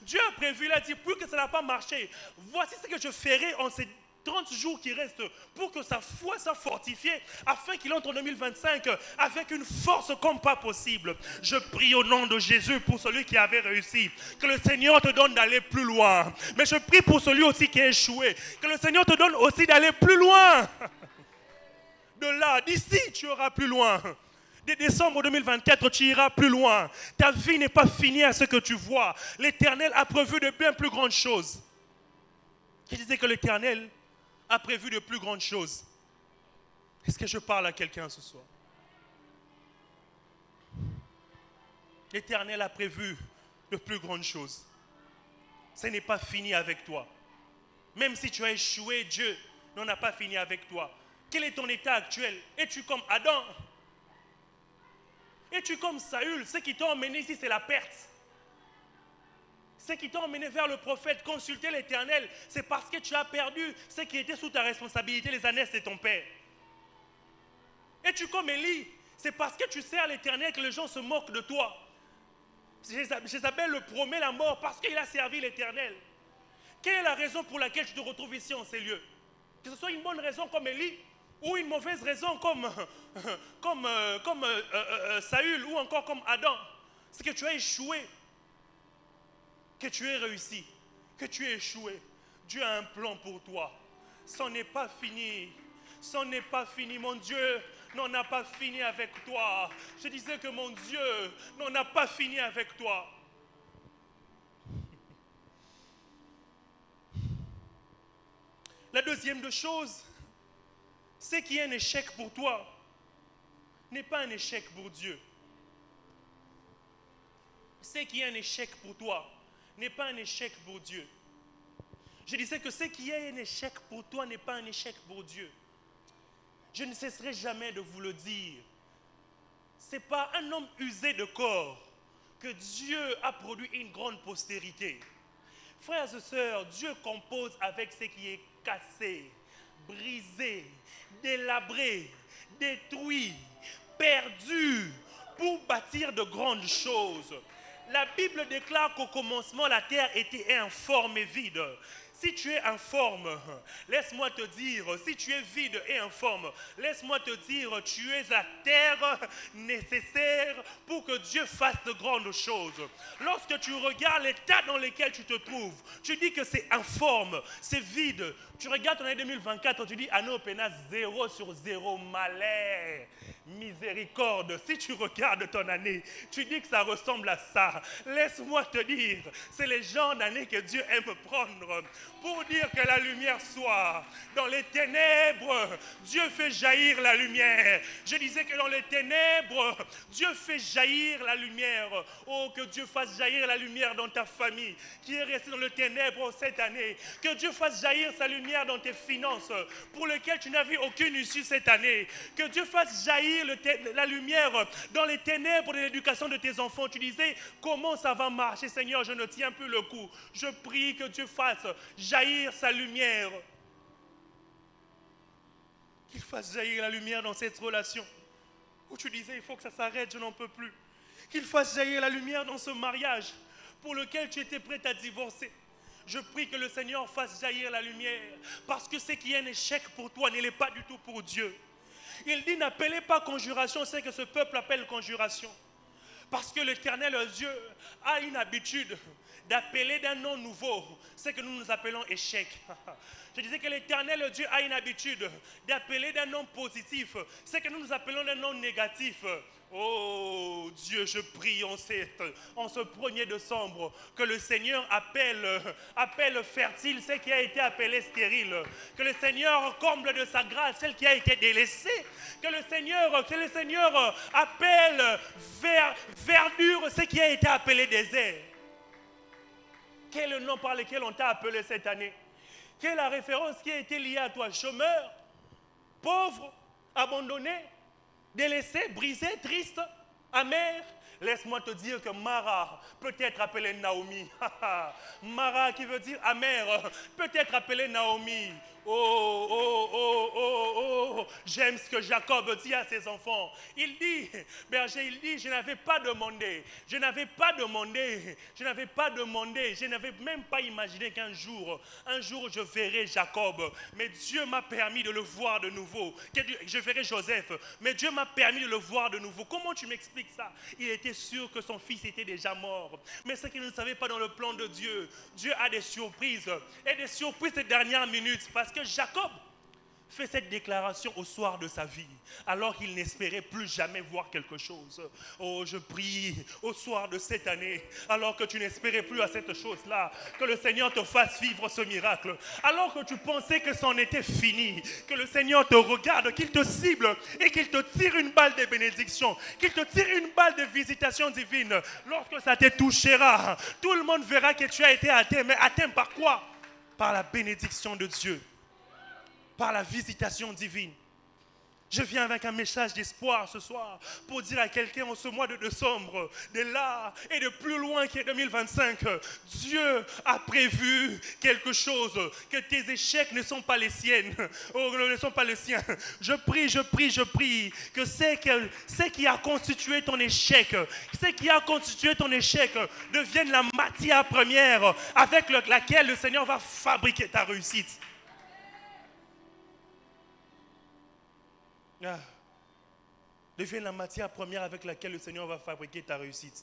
Dieu a prévu, il a dit, plus que ça n'a pas marché, voici ce que je ferai en ces 30 jours qui restent pour que sa foi soit fortifiée afin qu'il entre en 2025 avec une force comme pas possible. Je prie au nom de Jésus pour celui qui avait réussi. Que le Seigneur te donne d'aller plus loin. Mais je prie pour celui aussi qui a échoué. Que le Seigneur te donne aussi d'aller plus loin. De là, d'ici, tu iras plus loin. Dès décembre 2024, tu iras plus loin. Ta vie n'est pas finie à ce que tu vois. L'Éternel a prévu de bien plus grandes choses. Qui disait que l'Éternel a prévu de plus grandes choses. Est-ce que je parle à quelqu'un ce soir? L'Éternel a prévu de plus grandes choses. Ce n'est pas fini avec toi. Même si tu as échoué, Dieu n'en a pas fini avec toi. Quel est ton état actuel? Es-tu comme Adam? Es-tu comme Saül? Ce qui t'a emmené ici, c'est la perte. Ce qui t'a emmené vers le prophète, consulter l'Éternel, c'est parce que tu as perdu ce qui était sous ta responsabilité, les années de ton père. Es-tu comme Élie? C'est parce que tu sers l'Éternel que les gens se moquent de toi. Jézabel le promet la mort parce qu'il a servi l'Éternel. Quelle est la raison pour laquelle tu te retrouves ici en ces lieux? Que ce soit une bonne raison comme Élie ou une mauvaise raison comme Saül ou encore comme Adam. C'est que tu as échoué. Que tu aies réussi, que tu aies échoué, Dieu a un plan pour toi. Ça n'est pas fini. Ça n'est pas fini. Mon Dieu n'en a pas fini avec toi. Je disais que mon Dieu n'en a pas fini avec toi. La deuxième des choses, c'est qu'il y a un échec pour toi n'est pas un échec pour Dieu. C'est qu'il y a un échec pour toi n'est pas un échec pour Dieu. Je disais que ce qui est un échec pour toi n'est pas un échec pour Dieu. Je ne cesserai jamais de vous le dire. Ce n'est pas un homme usé de corps que Dieu a produit une grande postérité. Frères et sœurs, Dieu compose avec ce qui est cassé, brisé, délabré, détruit, perdu, pour bâtir de grandes choses. La Bible déclare qu'au commencement, la terre était informe et vide. Si tu es informe, laisse-moi te dire, si tu es vide et informe, laisse-moi te dire, tu es à terre nécessaire pour que Dieu fasse de grandes choses. Lorsque tu regardes l'état dans lequel tu te trouves, tu dis que c'est informe, c'est vide. Tu regardes ton année 2024, tu dis, ah non, pénas 0 sur 0, malheur, miséricorde. Si tu regardes ton année, tu dis que ça ressemble à ça. Laisse-moi te dire, c'est les gens d'année que Dieu aime prendre pour dire que la lumière soit. Dans les ténèbres, Dieu fait jaillir la lumière. Je disais que dans les ténèbres, Dieu fait jaillir la lumière. Oh, que Dieu fasse jaillir la lumière dans ta famille qui est restée dans le ténèbre cette année. Que Dieu fasse jaillir sa lumière dans tes finances pour lesquelles tu n'as vu aucune issue cette année. Que Dieu fasse jaillir la lumière dans les ténèbres de l'éducation de tes enfants. Tu disais, comment ça va marcher, Seigneur, je ne tiens plus le coup. Je prie que Dieu fasse jaillir sa lumière. Qu'il fasse jaillir la lumière dans cette relation où tu disais, il faut que ça s'arrête, je n'en peux plus. Qu'il fasse jaillir la lumière dans ce mariage pour lequel tu étais prête à divorcer. Je prie que le Seigneur fasse jaillir la lumière, parce que ce qui est un échec pour toi ne l'est pas du tout pour Dieu. Il dit, n'appelez pas conjuration ce que ce peuple appelle conjuration. Parce que l'Éternel Dieu a une habitude d'appeler d'un nom nouveau ce que nous appelons échec. Je disais que l'Éternel Dieu a une habitude d'appeler d'un nom positif ce que nous appelons d'un nom négatif. Oh Dieu, je prie en ce 1er décembre que le Seigneur appelle fertile ce qui a été appelé stérile. Que le Seigneur comble de sa grâce celle qui a été délaissée. Que le Seigneur appelle verdure ce qui a été appelé désert. Quel est le nom par lequel on t'a appelé cette année? Quelle est la référence qui a été liée à toi? Chômeur, pauvre, abandonné, délaissé, brisé, triste, amer. Laisse-moi te dire que Mara peut être appelée Naomi. Mara qui veut dire amère peut être appelée Naomi. Oh, oh, oh, oh, oh. J'aime ce que Jacob dit à ses enfants. Il dit, berger, il dit, je n'avais pas demandé, je n'avais même pas imaginé qu'un jour je verrai Jacob. Mais Dieu m'a permis de le voir de nouveau. Je verrai Joseph, mais Dieu m'a permis de le voir de nouveau. Comment tu m'expliques ça? Il était sûr que son fils était déjà mort. Mais ce qu'il ne savait pas dans le plan de Dieu, Dieu a des surprises. Et des surprises de dernière minute. Parce que Jacob fait cette déclaration au soir de sa vie, alors qu'il n'espérait plus jamais voir quelque chose. Oh, je prie au soir de cette année, alors que tu n'espérais plus à cette chose-là, que le Seigneur te fasse vivre ce miracle. Alors que tu pensais que c'en était fini, que le Seigneur te regarde, qu'il te cible et qu'il te tire une balle de bénédiction, qu'il te tire une balle de visitation divine. Lorsque ça te touchera, tout le monde verra que tu as été atteint. Mais atteint par quoi? Par la bénédiction de Dieu. Par la visitation divine. Je viens avec un message d'espoir ce soir pour dire à quelqu'un en ce mois de décembre, de là et de plus loin qui est 2025, Dieu a prévu quelque chose, que tes échecs ne sont pas les siennes, ne sont pas les siens. Je prie que ce qui a constitué ton échec, devienne la matière première avec laquelle le Seigneur va fabriquer ta réussite. Devienne la matière première avec laquelle le Seigneur va fabriquer ta réussite.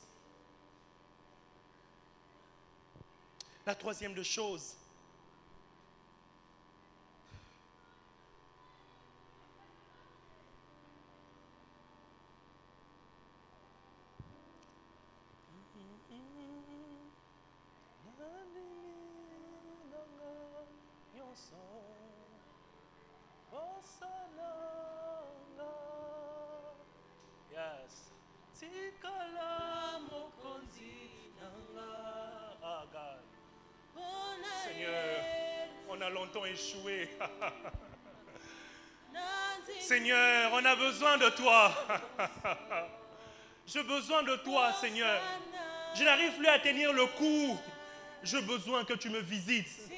La troisième des choses, Seigneur, on a longtemps échoué. Seigneur, on a besoin de toi. J'ai besoin de toi, Seigneur. Je n'arrive plus à tenir le coup. J'ai besoin que tu me visites.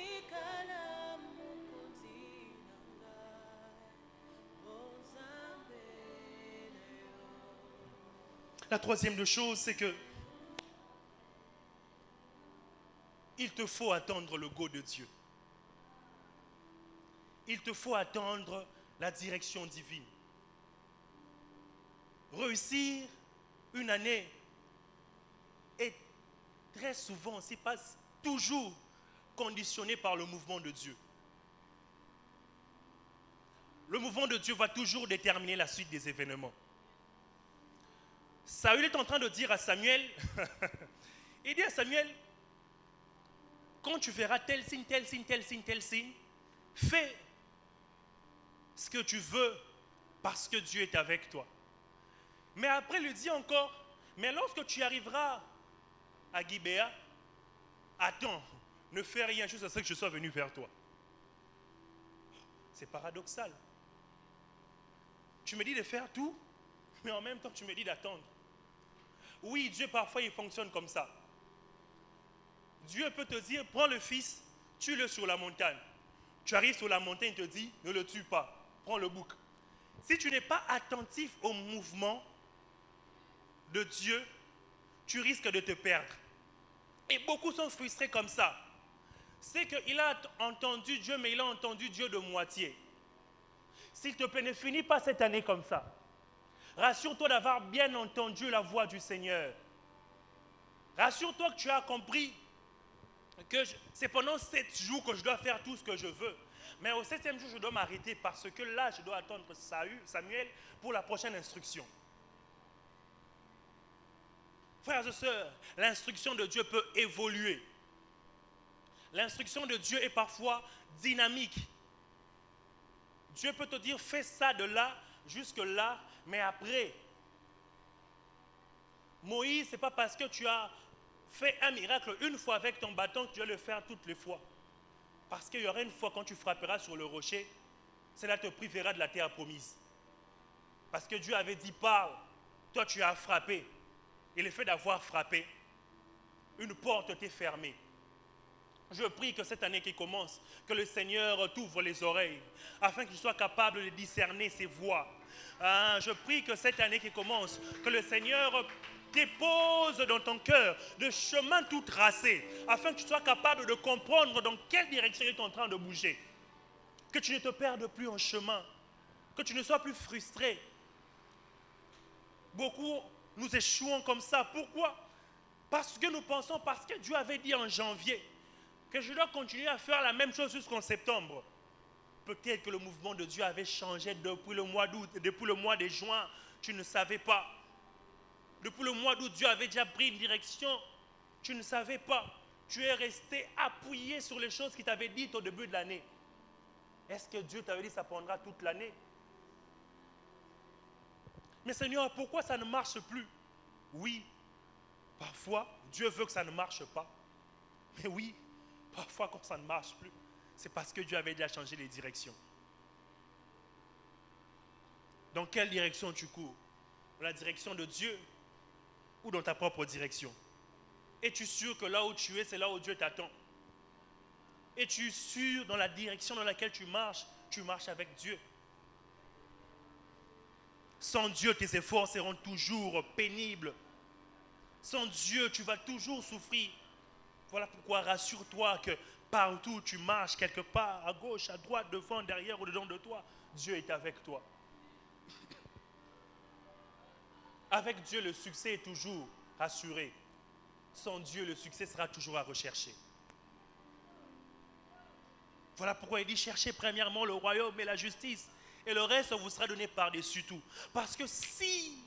La troisième des choses, c'est que il te faut attendre le go de Dieu. il te faut attendre la direction divine. Réussir une année est très souvent, c'est pas toujours conditionné par le mouvement de Dieu. Le mouvement de Dieu va toujours déterminer la suite des événements. Saül est en train de dire à Samuel, il dit à Samuel, quand tu verras tel signe, tel signe, tel signe, tel signe, fais ce que tu veux parce que Dieu est avec toi. Mais après, il lui dit encore, mais lorsque tu arriveras à Gibéa, attends, ne fais rien jusqu'à ce que je sois venu vers toi. C'est paradoxal. Tu me dis de faire tout, mais en même temps, tu me dis d'attendre. Oui, Dieu, parfois, il fonctionne comme ça. Dieu peut te dire, prends le fils, tue-le sur la montagne. Tu arrives sur la montagne, il te dit, ne le tue pas, prends le bouc. Si tu n'es pas attentif au mouvement de Dieu, tu risques de te perdre. Et beaucoup sont frustrés comme ça. C'est qu'il a entendu Dieu, mais il a entendu Dieu de moitié. S'il te plaît, ne finis pas cette année comme ça. Rassure-toi d'avoir bien entendu la voix du Seigneur. Rassure-toi que tu as compris que c'est pendant 7 jours que je dois faire tout ce que je veux. Mais au 7e jour, je dois m'arrêter parce que là, je dois attendre Samuel pour la prochaine instruction. Frères et sœurs, l'instruction de Dieu peut évoluer. L'instruction de Dieu est parfois dynamique. Dieu peut te dire, fais ça de là jusque là, mais après. Moïse, ce n'est pas parce que tu as fait un miracle une fois avec ton bâton que tu vas le faire toutes les fois. Parce qu'il y aura une fois quand tu frapperas sur le rocher, cela te privera de la terre promise. Parce que Dieu avait dit, parle, toi tu as frappé. Et le fait d'avoir frappé, une porte t'est fermée. Je prie que cette année qui commence, que le Seigneur t'ouvre les oreilles, afin que tu sois capable de discerner ses voix. Je prie que cette année qui commence, que le Seigneur dépose dans ton cœur de chemins tout tracés, afin que tu sois capable de comprendre dans quelle direction il est en train de bouger. Que tu ne te perdes plus en chemin, que tu ne sois plus frustré. Beaucoup nous échouons comme ça. Pourquoi? Parce que nous pensons, parce que Dieu avait dit en janvier que je dois continuer à faire la même chose jusqu'en septembre. Peut-être que le mouvement de Dieu avait changé depuis le mois d'août, depuis le mois de juin, tu ne savais pas. Depuis le mois d'août, Dieu avait déjà pris une direction, tu ne savais pas. Tu es resté appuyé sur les choses qu'il t'avait dites au début de l'année. Est-ce que Dieu t'avait dit que ça prendra toute l'année? Mais Seigneur, pourquoi ça ne marche plus? Oui, parfois, Dieu veut que ça ne marche pas. Mais oui, parfois, quand ça ne marche plus, c'est parce que Dieu avait déjà changé les directions. Dans quelle direction tu cours? Dans la direction de Dieu ou dans ta propre direction? Es-tu sûr que là où tu es, c'est là où Dieu t'attend? Es-tu sûr dans la direction dans laquelle tu marches avec Dieu? Sans Dieu, tes efforts seront toujours pénibles. Sans Dieu, tu vas toujours souffrir. Voilà pourquoi rassure-toi que partout où tu marches, quelque part, à gauche, à droite, devant, derrière ou dedans de toi, Dieu est avec toi. Avec Dieu, le succès est toujours assuré. Sans Dieu, le succès sera toujours à rechercher. Voilà pourquoi il dit, cherchez premièrement le royaume et la justice, et le reste vous sera donné par-dessus tout. Parce que si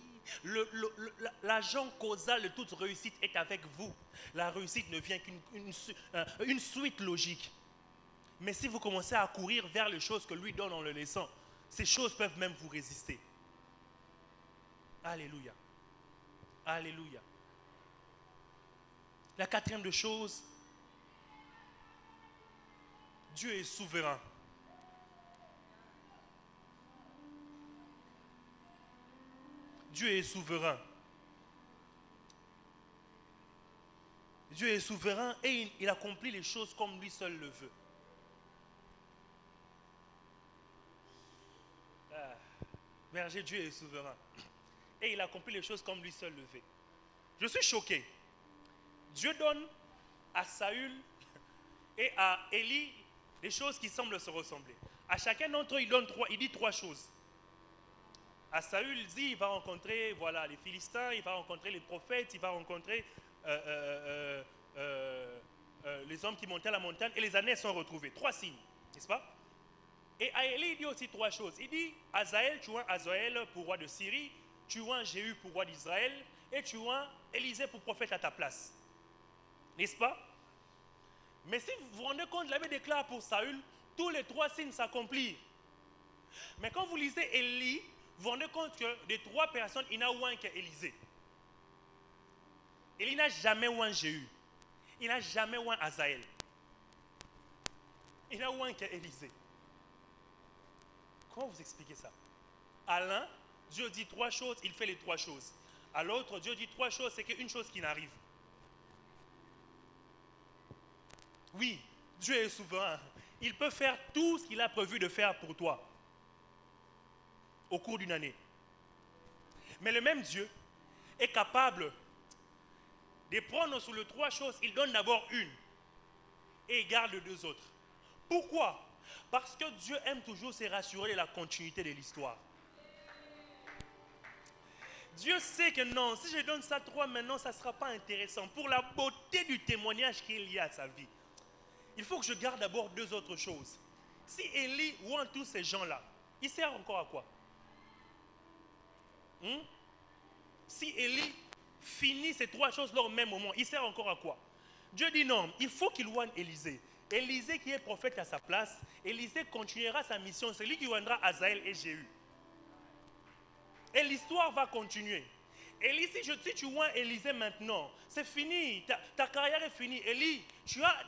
l'agent causal de toute réussite est avec vous, la réussite ne vient qu'une suite logique. Mais si vous commencez à courir vers les choses que lui donne en le laissant, ces choses peuvent même vous résister. Alléluia. Alléluia. La quatrième de choses, Dieu est souverain. Dieu est souverain. Dieu est souverain et il accomplit les choses comme lui seul le veut. Berger, Dieu est souverain. Et il accomplit les choses comme lui seul le veut. Je suis choqué. Dieu donne à Saül et à Élie des choses qui semblent se ressembler. À chacun d'entre eux, il dit trois choses. À Saül, il dit, il va rencontrer voilà, les Philistins, il va rencontrer les prophètes, il va rencontrer les hommes qui montaient à la montagne, et les années sont retrouvées. Trois signes, n'est-ce pas? Et à Élie, il dit aussi trois choses. Il dit, Azaël, tu vois Azaël pour roi de Syrie, tu vois Jéhu pour roi d'Israël, et tu vois Élisée pour prophète à ta place. N'est-ce pas? Mais si vous vous rendez compte, il avait déclaré pour Saül, tous les trois signes s'accomplirent. Mais quand vous lisez Élie, vous vous rendez compte que des trois personnes, il n'y en a un qu'Élisée. Élie n'a jamais un Jéhu. Il n'a jamais un Azaël. Il n'y en a un qu'Élisée. Comment vous expliquez ça? À l'un, Dieu dit trois choses, il fait les trois choses. À l'autre, Dieu dit trois choses, c'est qu'une chose qui n'arrive. Oui, Dieu est souverain. Il peut faire tout ce qu'il a prévu de faire pour toi au cours d'une année. Mais le même Dieu est capable de prendre sur les trois choses. Il donne d'abord une et il garde les deux autres. Pourquoi? Parce que Dieu aime toujours se rassurer de la continuité de l'histoire. Dieu sait que non, si je donne ça trois maintenant, ça ne sera pas intéressant. Pour la beauté du témoignage qu'il y a à sa vie, il faut que je garde d'abord deux autres choses. Si Élie ou tous ces gens-là, il sert encore à quoi? Si Élie finit ces trois choses-là au même moment, il sert encore à quoi? Dieu dit non, il faut qu'il oigne Élisée. Élisée qui est prophète à sa place, Élisée continuera sa mission. C'est lui qui oignera Azaël et Jéhu. Et l'histoire va continuer. Élie, si tu vois Élisée maintenant, c'est fini, ta carrière est finie. Élie, tu as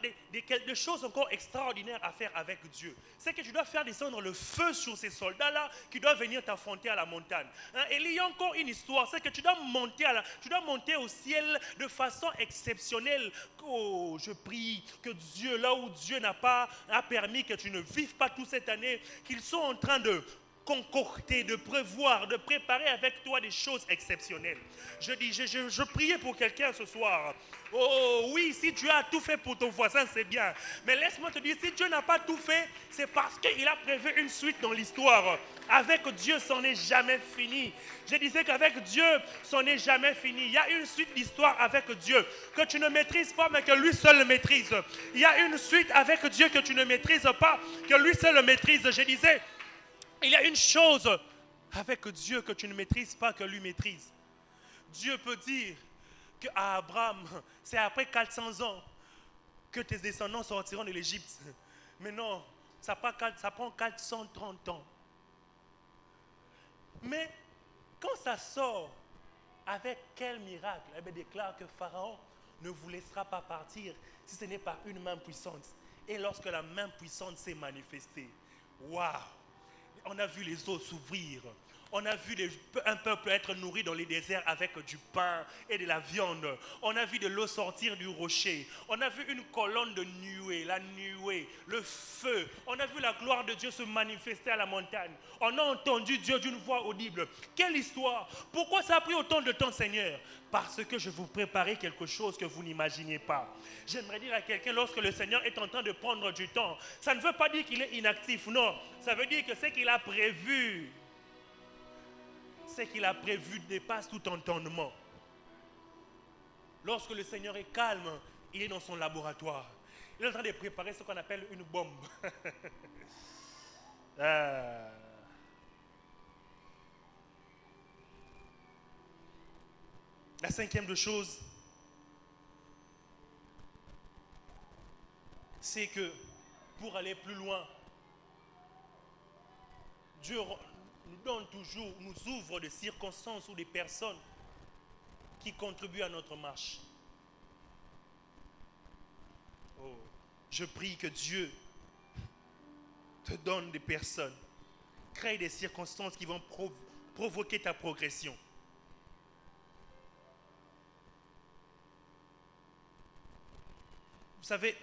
des choses encore extraordinaires à faire avec Dieu. C'est que tu dois faire descendre le feu sur ces soldats-là qui doivent venir t'affronter à la montagne. Élie, il y a encore une histoire, c'est que tu dois monter au ciel de façon exceptionnelle. Oh, je prie que Dieu, là où Dieu n'a permis que tu ne vives pas toute cette année, qu'ils sont en train de concocter, de prévoir, de préparer avec toi des choses exceptionnelles. Je priais pour quelqu'un ce soir. Oh oui, si Dieu a tout fait pour ton voisin, c'est bien. Mais laisse-moi te dire, si Dieu n'a pas tout fait, c'est parce qu'il a prévu une suite dans l'histoire. Avec Dieu, c'en est jamais fini. Je disais qu'avec Dieu, c'en est jamais fini. Il y a une suite d'histoire avec Dieu que tu ne maîtrises pas, mais que lui seul le maîtrise. Il y a une suite avec Dieu que tu ne maîtrises pas, que lui seul le maîtrise. Je disais, il y a une chose avec Dieu que tu ne maîtrises pas, que lui maîtrise. Dieu peut dire qu'à Abraham, c'est après 400 ans que tes descendants sortiront de l'Égypte. Mais non, ça prend 430 ans. Mais quand ça sort, avec quel miracle? Eh bien, déclare que Pharaon ne vous laissera pas partir si ce n'est pas une main puissante. Et lorsque la main puissante s'est manifestée, waouh! On a vu les eaux s'ouvrir. On a vu un peuple être nourri dans les déserts avec du pain et de la viande. On a vu de l'eau sortir du rocher. On a vu une colonne de nuée, la nuée, le feu. On a vu la gloire de Dieu se manifester à la montagne. On a entendu Dieu d'une voix audible. Quelle histoire! Pourquoi ça a pris autant de temps, Seigneur? Parce que je vous préparais quelque chose que vous n'imaginiez pas. J'aimerais dire à quelqu'un, lorsque le Seigneur est en train de prendre du temps, ça ne veut pas dire qu'il est inactif, non. Ça veut dire que ce qu'il a prévu, dépasse tout entendement. Lorsque le Seigneur est calme, il est dans son laboratoire. Il est en train de préparer ce qu'on appelle une bombe. La cinquième de choses, c'est que pour aller plus loin, Dieu nous donne toujours, nous ouvre des circonstances ou des personnes qui contribuent à notre marche. Oh, je prie que Dieu te donne des personnes, crée des circonstances qui vont provoquer ta progression. Vous savez,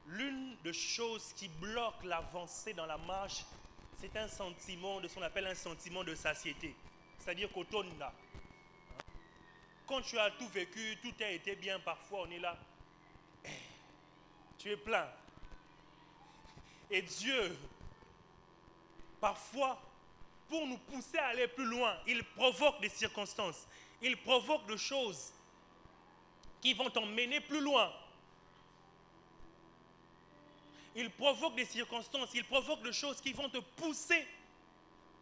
l'une des choses qui bloque l'avancée dans la marche, c'est un sentiment de ce qu'on appelle un sentiment de satiété. C'est-à-dire qu'automne là, quand tu as tout vécu, tout a été bien, parfois on est là, tu es plein. Et Dieu, parfois, pour nous pousser à aller plus loin, il provoque des circonstances. Il provoque des choses qui vont t'emmener plus loin. Il provoque des circonstances, il provoque des choses qui vont te pousser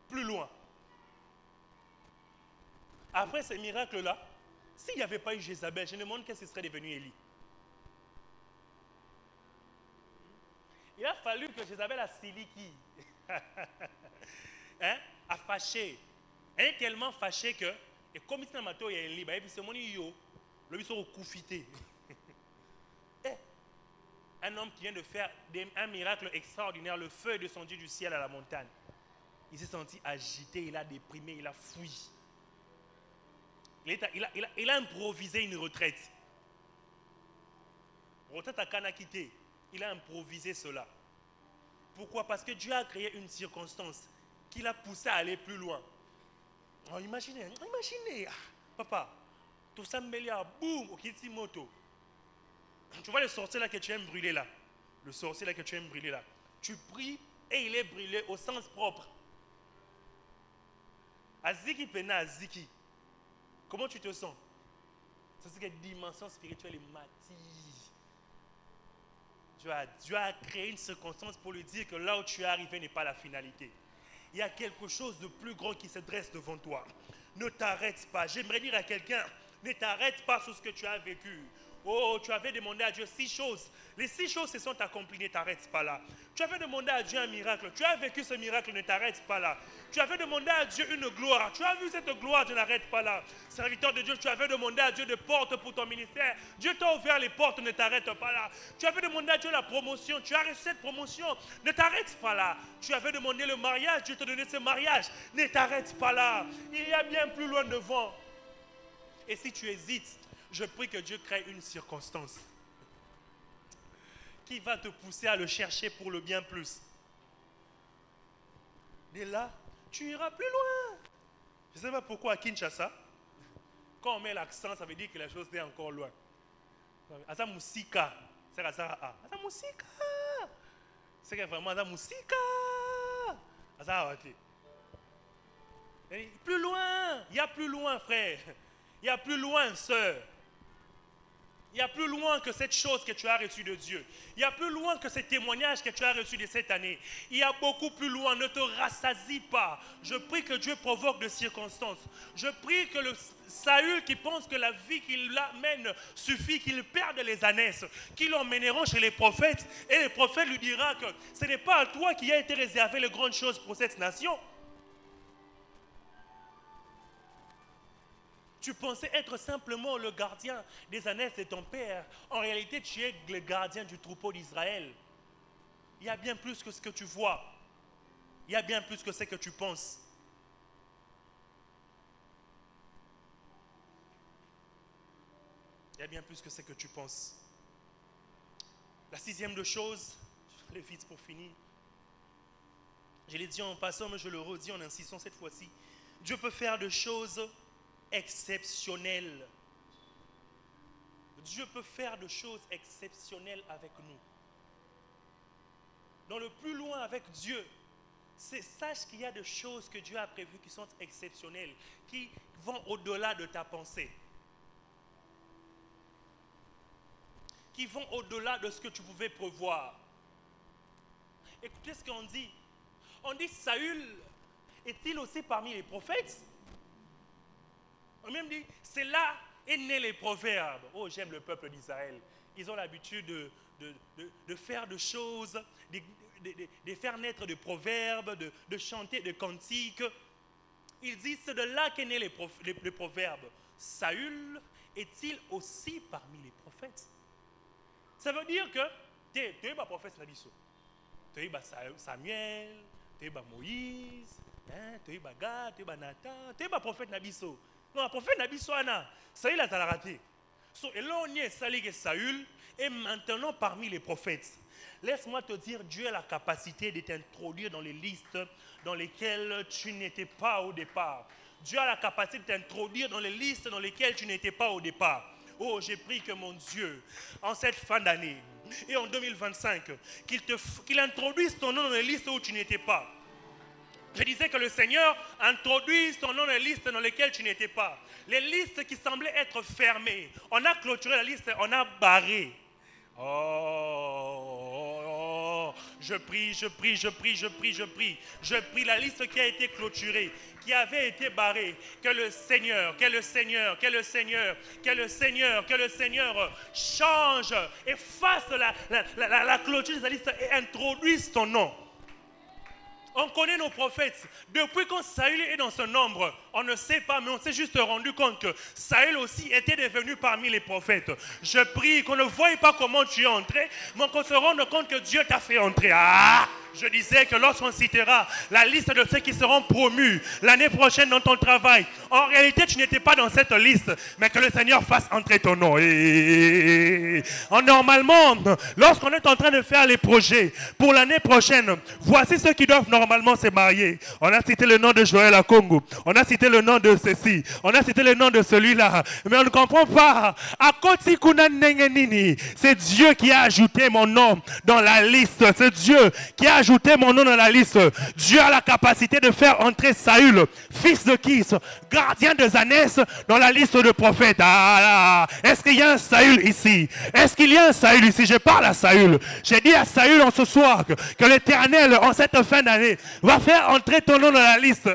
plus loin. Après ces miracles-là, s'il n'y avait pas eu Jézabel, je me demande qu'est-ce que serait devenu Élie. Il a fallu que Jézabel a siliki, hein, a fâché. Elle est tellement fâchée que, et comme il y a Élie, et puis c'est mon yo, le biso au koufité. Un homme qui vient de faire un miracle extraordinaire, le feu est descendu du ciel à la montagne. Il s'est senti agité, il a déprimé, il a fui. Il a improvisé une retraite. Retraite à Kanakité, il a improvisé cela. Pourquoi? Parce que Dieu a créé une circonstance qui l'a poussé à aller plus loin. Oh, imaginez, papa, tout ça me à boum, au Kitimoto. Tu vois le sorcier là que tu aimes brûler là. Le sorcier là que tu aimes brûler là. Tu pries et il est brûlé au sens propre. Aziki pena aziki. Comment tu te sens? C'est que dimension spirituelle est matie. Dieu a créé une circonstance pour lui dire que là où tu es arrivé n'est pas la finalité. Il y a quelque chose de plus grand qui se dresse devant toi. Ne t'arrête pas. J'aimerais dire à quelqu'un, ne t'arrête pas sur ce que tu as vécu. Oh, tu avais demandé à Dieu 6 choses. Les 6 choses se sont accomplies, ne t'arrête pas là. Tu avais demandé à Dieu un miracle. Tu as vécu ce miracle, ne t'arrête pas là. Tu avais demandé à Dieu une gloire. Tu as vu cette gloire, ne t'arrête pas là. Serviteur de Dieu, tu avais demandé à Dieu des portes pour ton ministère. Dieu t'a ouvert les portes, ne t'arrête pas là. Tu avais demandé à Dieu la promotion. Tu as reçu cette promotion, ne t'arrête pas là. Tu avais demandé le mariage, Dieu t'a donné ce mariage. Ne t'arrête pas là. Il y a bien plus loin devant. Et si tu hésites, je prie que Dieu crée une circonstance qui va te pousser à le chercher pour le bien plus. Et là, tu iras plus loin. Je ne sais pas pourquoi à Kinshasa, quand on met l'accent, ça veut dire que la chose est encore loin. Asa musika, c'est ça. Asa musika. C'est que vraiment asa musika. Asa ok. Plus loin, il y a plus loin, frère. Il y a plus loin, sœur. Il y a plus loin que cette chose que tu as reçue de Dieu. Il y a plus loin que ce témoignage que tu as reçu de cette année. Il y a beaucoup plus loin. Ne te rassasie pas. Je prie que Dieu provoque des circonstances. Je prie que le Saül qui pense que la vie qu'il amène suffit, qu'il perde les ânesses, qu'ils l'emmèneront chez les prophètes. Et les prophètes lui diront que ce n'est pas à toi qui a été réservé les grandes choses pour cette nation. Tu pensais être simplement le gardien des ânesses de ton père. En réalité, tu es le gardien du troupeau d'Israël. Il y a bien plus que ce que tu vois. Il y a bien plus que ce que tu penses. Il y a bien plus que ce que tu penses. La 6e chose, je vais vite pour finir. Je l'ai dit en passant, mais je le redis en insistant cette fois-ci. Dieu peut faire des choses exceptionnelles. Dieu peut faire des choses exceptionnelles avec nous. Dans le plus loin avec Dieu, sache qu'il y a des choses que Dieu a prévues qui sont exceptionnelles, qui vont au-delà de ta pensée, qui vont au-delà de ce que tu pouvais prévoir. Écoutez ce qu'on dit. On dit, Saül est-il aussi parmi les prophètes? On même dit, c'est là est né les proverbes. Oh, j'aime le peuple d'Israël. Ils ont l'habitude de faire des choses, de faire naître des proverbes, de chanter des cantiques. Ils disent, c'est de là qu'est né les proverbes. Saül est-il aussi parmi les prophètes? Ça veut dire que tu es un prophète Nabiso. Tu es Samuel, tu es Moïse, tu es Gad, tu es Nathan, tu es un prophète Nabiso. Non, le prophète Nabiso, Saül a raté. Et là, on y est salé que Saül est maintenant parmi les prophètes. Laisse-moi te dire, Dieu a la capacité de t'introduire dans les listes dans lesquelles tu n'étais pas au départ. Dieu a la capacité de t'introduire dans les listes dans lesquelles tu n'étais pas au départ. Oh, j'ai pris que mon Dieu, en cette fin d'année, et en 2025, qu'il introduise ton nom dans les listes où tu n'étais pas. Je disais que le Seigneur introduise ton nom dans les listes dans lesquelles tu n'étais pas. Les listes qui semblaient être fermées. On a clôturé la liste, on a barré. Je prie. Je prie la liste qui a été clôturée, qui avait été barrée. Que le Seigneur change et fasse la clôture de sa liste et introduise ton nom. On connaît nos prophètes. Depuis quand Saül est dans ce nombre, on ne sait pas, mais on s'est juste rendu compte que Saül aussi était devenu parmi les prophètes. Je prie qu'on ne voie pas comment tu es entré, mais qu'on se rende compte que Dieu t'a fait entrer. Je disais que lorsqu'on citera la liste de ceux qui seront promus l'année prochaine dans ton travail, en réalité tu n'étais pas dans cette liste, mais que le Seigneur fasse entrer ton nom. Normalement, lorsqu'on est en train de faire les projets pour l'année prochaine, voici ceux qui doivent normalement se marier. On a cité le nom de Joël à Congo, on a cité le nom de ceci, on a cité le nom de celui-là, mais on ne comprend pas. C'est Dieu qui a ajouté mon nom dans la liste, c'est Dieu qui a ajouté mon nom dans la liste. Dieu a la capacité de faire entrer Saül, fils de Kis, gardien de Zanès, dans la liste de prophètes. Est-ce qu'il y a un Saül ici? Est-ce qu'il y a un Saül ici? Je parle à Saül. J'ai dit à Saül en ce soir que l'Éternel, en cette fin d'année, va faire entrer ton nom dans la liste.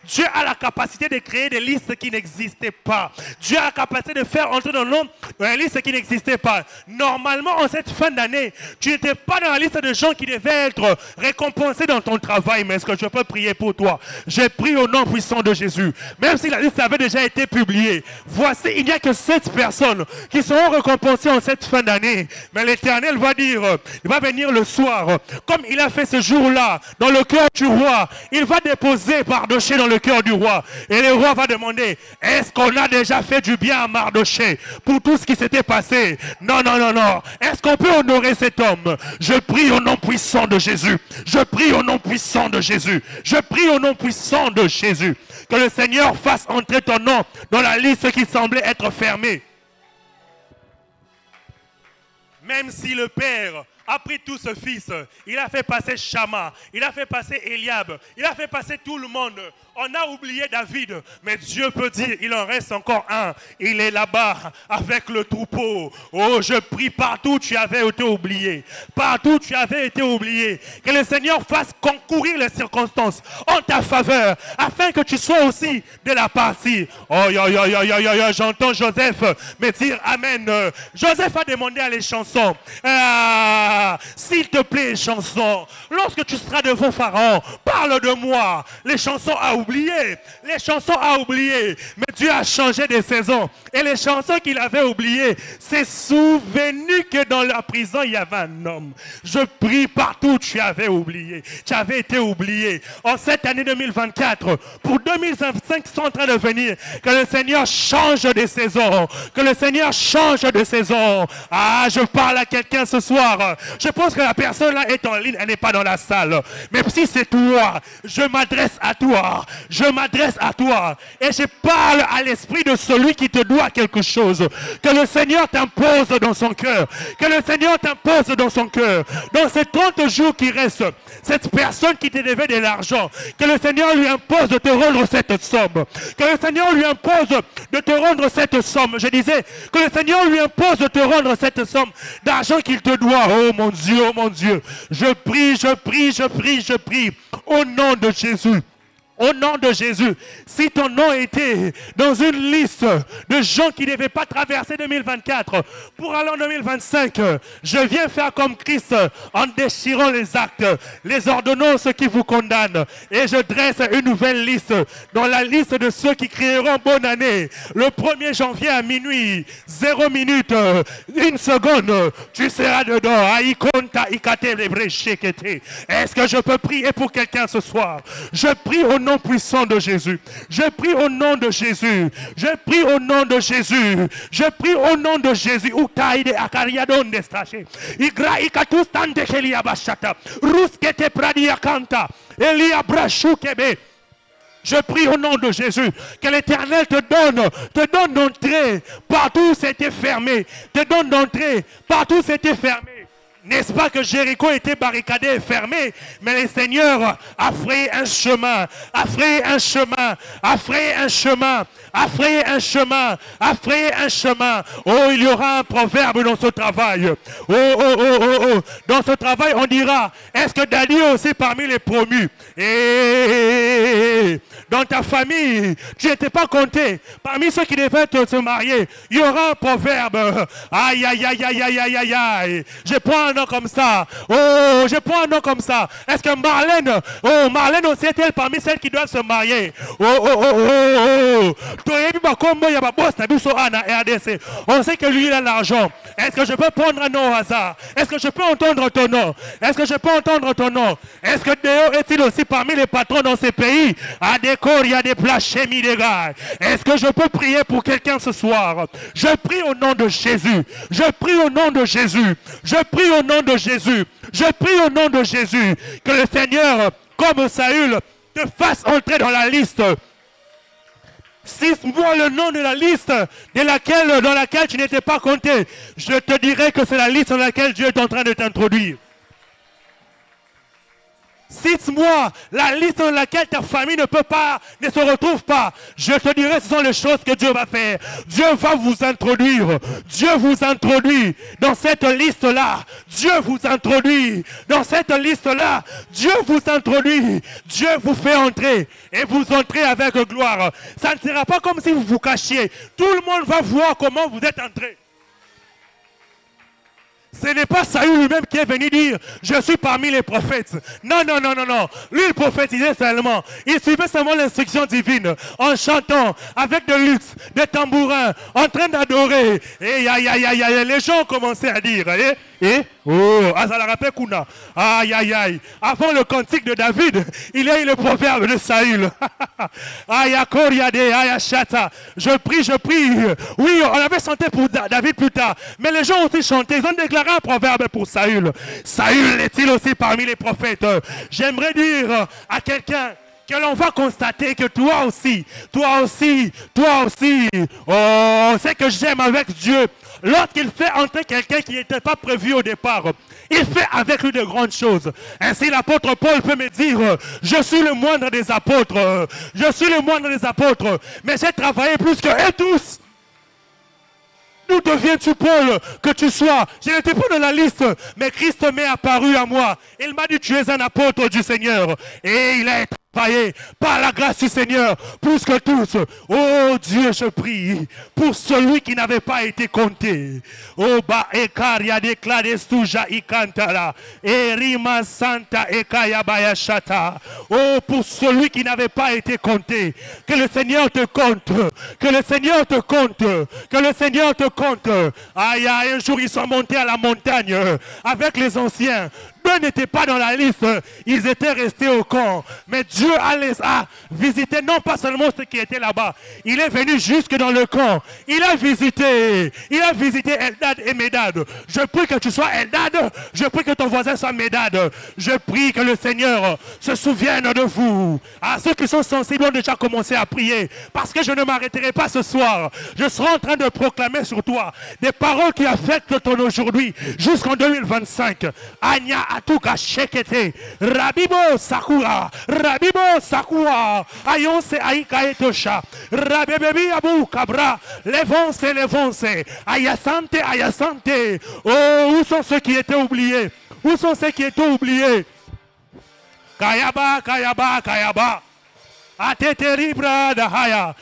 Dieu a la capacité de créer des listes qui n'existaient pas. Dieu a la capacité de faire entrer ton nom dans la liste qui n'existait pas. Normalement, en cette fin d'année, tu n'étais pas dans la liste de gens qui devaient être récompensés dans ton travail. Mais est-ce que je peux prier pour toi? J'ai prié au nom puissant de Jésus. Même si la liste avait déjà été publiée, voici, il n'y a que 7 personnes qui seront récompensées en cette fin d'année. Mais l'Éternel va dire, il va venir le soir, comme il a fait ce jour-là, dans le cœur du roi. Il va déposer Mardochée dans le cœur du roi. Et le roi va demander, est-ce qu'on a déjà fait du bien à Mardochée pour tout ce qui s'était passé? Non. Est-ce qu'on peut honorer cet homme? Je prie au nom puissant de Jésus. Je prie au nom puissant de Jésus. Je prie au nom puissant de Jésus. Que le Seigneur fasse entrer ton nom dans la liste qui semblait être fermée. Même si le Père a pris tout ce fils, il a fait passer Shama, il a fait passer Eliab, il a fait passer tout le monde. On a oublié David, mais Dieu peut dire, il en reste encore un. Il est là-bas avec le troupeau. Oh, je prie partout où tu avais été oublié. Partout où tu avais été oublié. Que le Seigneur fasse concourir les circonstances en ta faveur, afin que tu sois aussi de la partie. Oh, j'entends Joseph me dire Amen. Joseph a demandé à les chansons. S'il te plaît, les chansons, lorsque tu seras devant Pharaon, parle de moi. Les chansons à oublié. Les chansons à oublier. Mais Dieu a changé de saison. Et les chansons qu'il avait oubliées, c'est souvenu que dans la prison, il y avait un homme. Je prie partout, tu avais oublié. Tu avais été oublié. En cette année 2024, pour 2025 qui sont en train de venir, que le Seigneur change de saison. Que le Seigneur change de saison. Je parle à quelqu'un ce soir. Je pense que la personne là est en ligne, elle n'est pas dans la salle. Mais si c'est toi, je m'adresse à toi. Je m'adresse à toi. Et je parle à l'esprit de celui qui te doit quelque chose. Que le Seigneur t'impose dans son cœur. Que le Seigneur t'impose dans son cœur. Dans ces 30 jours qui restent, cette personne qui te devait de l'argent, que le Seigneur lui impose de te rendre cette somme. Que le Seigneur lui impose de te rendre cette somme. Je disais, que le Seigneur lui impose de te rendre cette somme d'argent qu'il te doit. Oh mon Dieu, oh mon Dieu. Je prie, je prie, je prie, je prie. Au nom de Jésus. Au nom de Jésus, si ton nom était dans une liste de gens qui ne devaient pas traverser 2024 pour aller en 2025, je viens faire comme Christ en déchirant les actes, les ordonnances qui vous condamnent. Et je dresse une nouvelle liste dans la liste de ceux qui créeront bonne année. Le 1er janvier à minuit, 0 minute, 1 seconde, tu seras dedans. Est-ce que je peux prier pour quelqu'un ce soir? Je prie au nom puissant de Jésus. Je prie au nom de Jésus. Je prie au nom de Jésus. Je prie au nom de Jésus. Utaide akariadon destaché. Igra ikatustande kelia bashata. Ruskete pradia kanta. Elia brashukebe. Je prie au nom de Jésus que l'Éternel te donne d'entrer partout où c'était fermé, te donne d'entrer partout où c'était fermé. N'est-ce pas que Jéricho était barricadé et fermé, mais le Seigneur a frayé un chemin, a frayé un chemin, a frayé un chemin, a frayé un chemin, a frayé un chemin. Oh, il y aura un proverbe dans ce travail. Oh, oh, oh, oh, oh. Dans ce travail, on dira, est-ce que Dani est aussi parmi les promus? Et dans ta famille, tu n'étais pas compté. Parmi ceux qui devaient se marier, il y aura un proverbe. Aïe, aïe, aïe, aïe, aïe, aïe, aïe, aïe. Je prends un nom comme ça. Oh, je prends un nom comme ça. Est-ce que Marlène aussi est-elle parmi celles qui doivent se marier? Oh, oh, oh, oh, oh. On sait que lui, il a l'argent. Est-ce que je peux prendre un nom au hasard? Est-ce que je peux entendre ton nom? Est-ce que je peux entendre ton nom? Est-ce que Déo est-il aussi parmi les patrons dans ces pays? À des corps, il y a des plats chémis, des gars. Est-ce que je peux prier pour quelqu'un ce soir? Je prie au nom de Jésus. Je prie au nom de Jésus. Je prie au nom de Jésus. Je prie au nom de Jésus que le Seigneur, comme Saül, te fasse entrer dans la liste. Cite-moi le nom de la liste dans laquelle tu n'étais pas compté. Je te dirai que c'est la liste dans laquelle Dieu est en train de t'introduire. Cite-moi la liste dans laquelle ta famille ne se retrouve pas. Je te dirai, ce sont les choses que Dieu va faire. Dieu va vous introduire. Dieu vous introduit dans cette liste-là. Dieu vous introduit dans cette liste-là. Dieu vous introduit. Dieu vous fait entrer. Et vous entrez avec gloire. Ça ne sera pas comme si vous vous cachiez. Tout le monde va voir comment vous êtes entré. Ce n'est pas Saül lui-même qui est venu dire « Je suis parmi les prophètes ». Non, non, non, non, non. Lui, il prophétisait seulement. Il suivait seulement l'instruction divine en chantant avec de luttes, des tambourins, en train d'adorer. Et les gens ont commencé à dire oh, ça la rappelle Kuna. Aïe, aïe, aïe. Avant le cantique de David, il y a eu le proverbe de Saül. Aïe, aïe, chata. Je prie. Oui, on avait chanté pour David plus tard. Mais les gens ont aussi chanté. Ils ont déclaré un proverbe pour Saül. Saül est-il aussi parmi les prophètes? J'aimerais dire à quelqu'un que l'on va constater que toi aussi, oh, c'est que j'aime avec Dieu. Lorsqu'il fait entrer quelqu'un qui n'était pas prévu au départ, il fait avec lui de grandes choses. Ainsi, l'apôtre Paul peut me dire, je suis le moindre des apôtres, mais j'ai travaillé plus que eux tous. D'où deviens-tu, Paul, que tu sois? Je n'étais pas dans la liste, mais Christ m'est apparu à moi. Il m'a dit, tu es un apôtre du Seigneur. Et il a été travaillé par la grâce du Seigneur, plus que tous. Oh Dieu, je prie pour celui qui n'avait pas été compté. Oh, ekaria déclaré stuja ikantara. Erima santa ekaya bayashata. Oh, pour celui qui n'avait pas été compté. Que le Seigneur te compte. Que le Seigneur te compte. Que le Seigneur te compte. Aïe, un jour ils sont montés à la montagne avec les anciens. Deux n'étaient pas dans la liste, ils étaient restés au camp. Mais Dieu les a visités, non pas seulement ceux qui étaient là-bas. Il est venu jusque dans le camp. Il a visité Eldad et Médad. Je prie que tu sois Eldad, je prie que ton voisin soit Médad. Je prie que le Seigneur se souvienne de vous. À ceux qui sont sensibles ont déjà commencé à prier. Parce que je ne m'arrêterai pas ce soir. Je serai en train de proclamer sur toi des paroles qui affectent ton aujourd'hui jusqu'en 2025. Anya Atuka Shekete, Rabibo Sakura, Ayonse Aika Etosha, Rabebebi Abu Kabra, Levonse, Ayasante. Oh, où sont ceux qui étaient oubliés? Où sont ceux qui étaient oubliés? Kayaba. Ateteribra Dahaya.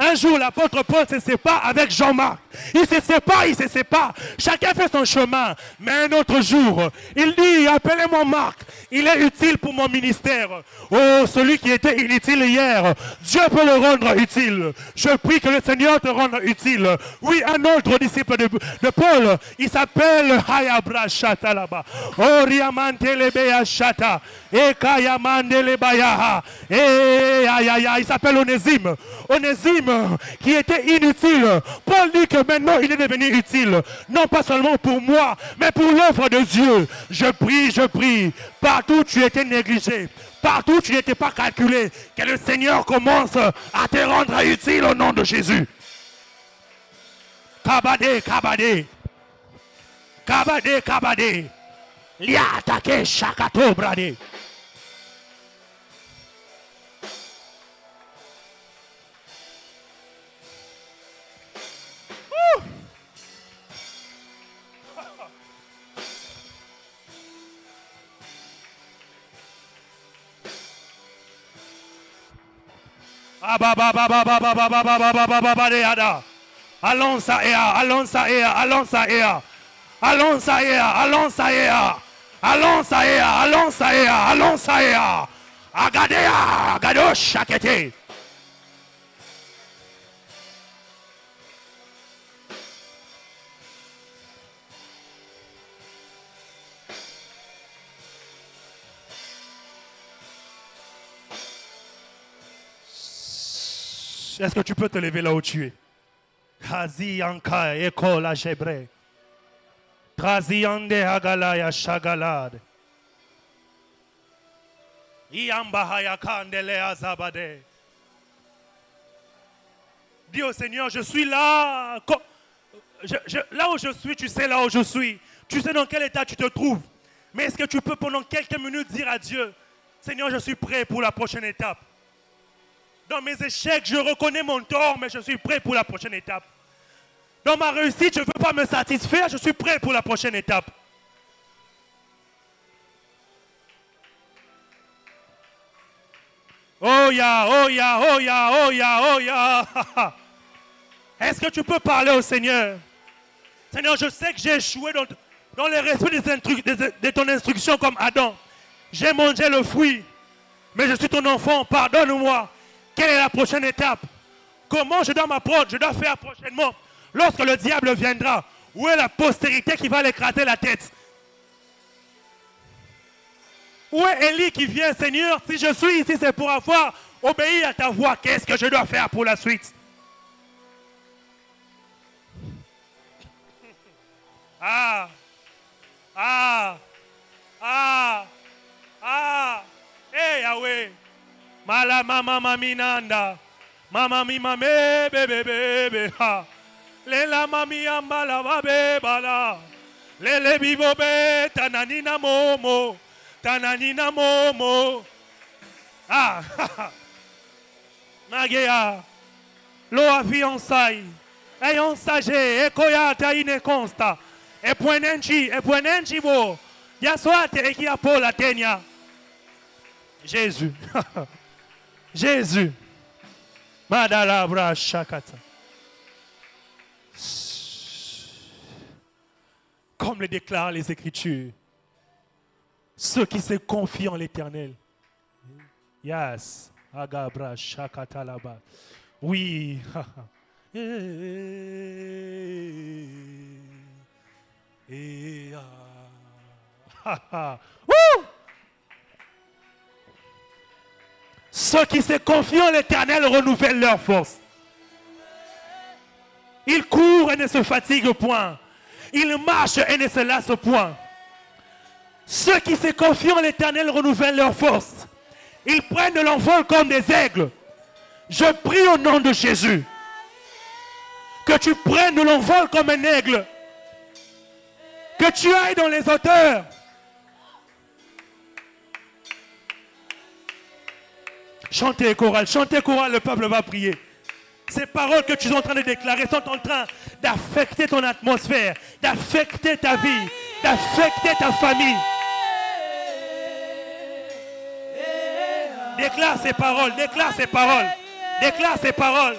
Un jour, l'apôtre Paul se sépare avec Jean-Marc. Il se sépare. Chacun fait son chemin. Mais un autre jour, il dit, appelez-moi Marc. Il est utile pour mon ministère. Oh, celui qui était inutile hier, Dieu peut le rendre utile. Je prie que le Seigneur te rende utile. Oui, un autre disciple de Paul, il s'appelle Hayabra Shata là-bas. Oh, Riamantele Beya Shata. Et Kayamandele Bayaha. Et il s'appelle Onésime. Qui était inutile. Paul dit que maintenant il est devenu utile. Non pas seulement pour moi, mais pour l'œuvre de Dieu. Je prie partout où tu étais négligé, partout où tu n'étais pas calculé, que le Seigneur commence à te rendre utile au nom de Jésus. Kabade, kabade. Kabade, kabade. Lia attaqué chakato brade. Allons ça et allons ça et allons ça et allons ça et allons ça et allons ça et allons ça et allons ça et agadea agado shakete. Est-ce que tu peux te lever là où tu es? Kazi anka eko la jebre. Trazi ande agala ya shagalad. Iamba haya kandele azabade. Dis au Seigneur, je suis là. Là où je suis, tu sais là où je suis. Tu sais dans quel état tu te trouves. Mais est-ce que tu peux pendant quelques minutes dire à Dieu, Seigneur, je suis prêt pour la prochaine étape. Dans mes échecs, je reconnais mon tort, mais je suis prêt pour la prochaine étape. Dans ma réussite, je ne veux pas me satisfaire, je suis prêt pour la prochaine étape. Oh ya, oh ya, oh ya, oh ya, oh ya. Est-ce que tu peux parler au Seigneur? Seigneur, je sais que j'ai échoué dans le respect de ton instruction comme Adam. J'ai mangé le fruit, mais je suis ton enfant, pardonne-moi. Quelle est la prochaine étape? Comment je dois m'apprendre? Je dois faire prochainement. Lorsque le diable viendra, où est la postérité qui va l'écraser la tête? Où est Élie qui vient, Seigneur? Si je suis ici, c'est pour avoir obéi à ta voix. Qu'est-ce que je dois faire pour la suite? Ah, ah, ah, ah, hey Yahweh. Mala mama maminanda, mama mi mame bebe bebe ha, lela mami ambala babe bala, lele bibo be tananina momo, tananina momo, ah, magea, lo a fiançailles, ayons sage, e koyata ine consta, e puenenchi bo, yaswate e ki apola tenya, Jésus. Jésus. Madalabra Shakata. Comme le déclarent les Écritures, ceux qui se confient en l'Éternel. Yes. Agabra Shakata là-bas. Oui. Ceux qui se confient en l'Éternel renouvellent leur force. Ils courent et ne se fatiguent point. Ils marchent et ne se lassent point. Ceux qui se confient en l'Éternel renouvellent leur force. Ils prennent de l'envol comme des aigles. Je prie au nom de Jésus que tu prennes de l'envol comme un aigle. Que tu ailles dans les hauteurs. Chantez chorale, le peuple va prier. Ces paroles que tu es en train de déclarer sont en train d'affecter ton atmosphère, d'affecter ta vie, d'affecter ta famille. Déclare ces paroles, déclare ces paroles, déclare ces paroles.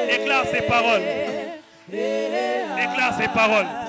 Déclare ces paroles. Déclare ces paroles.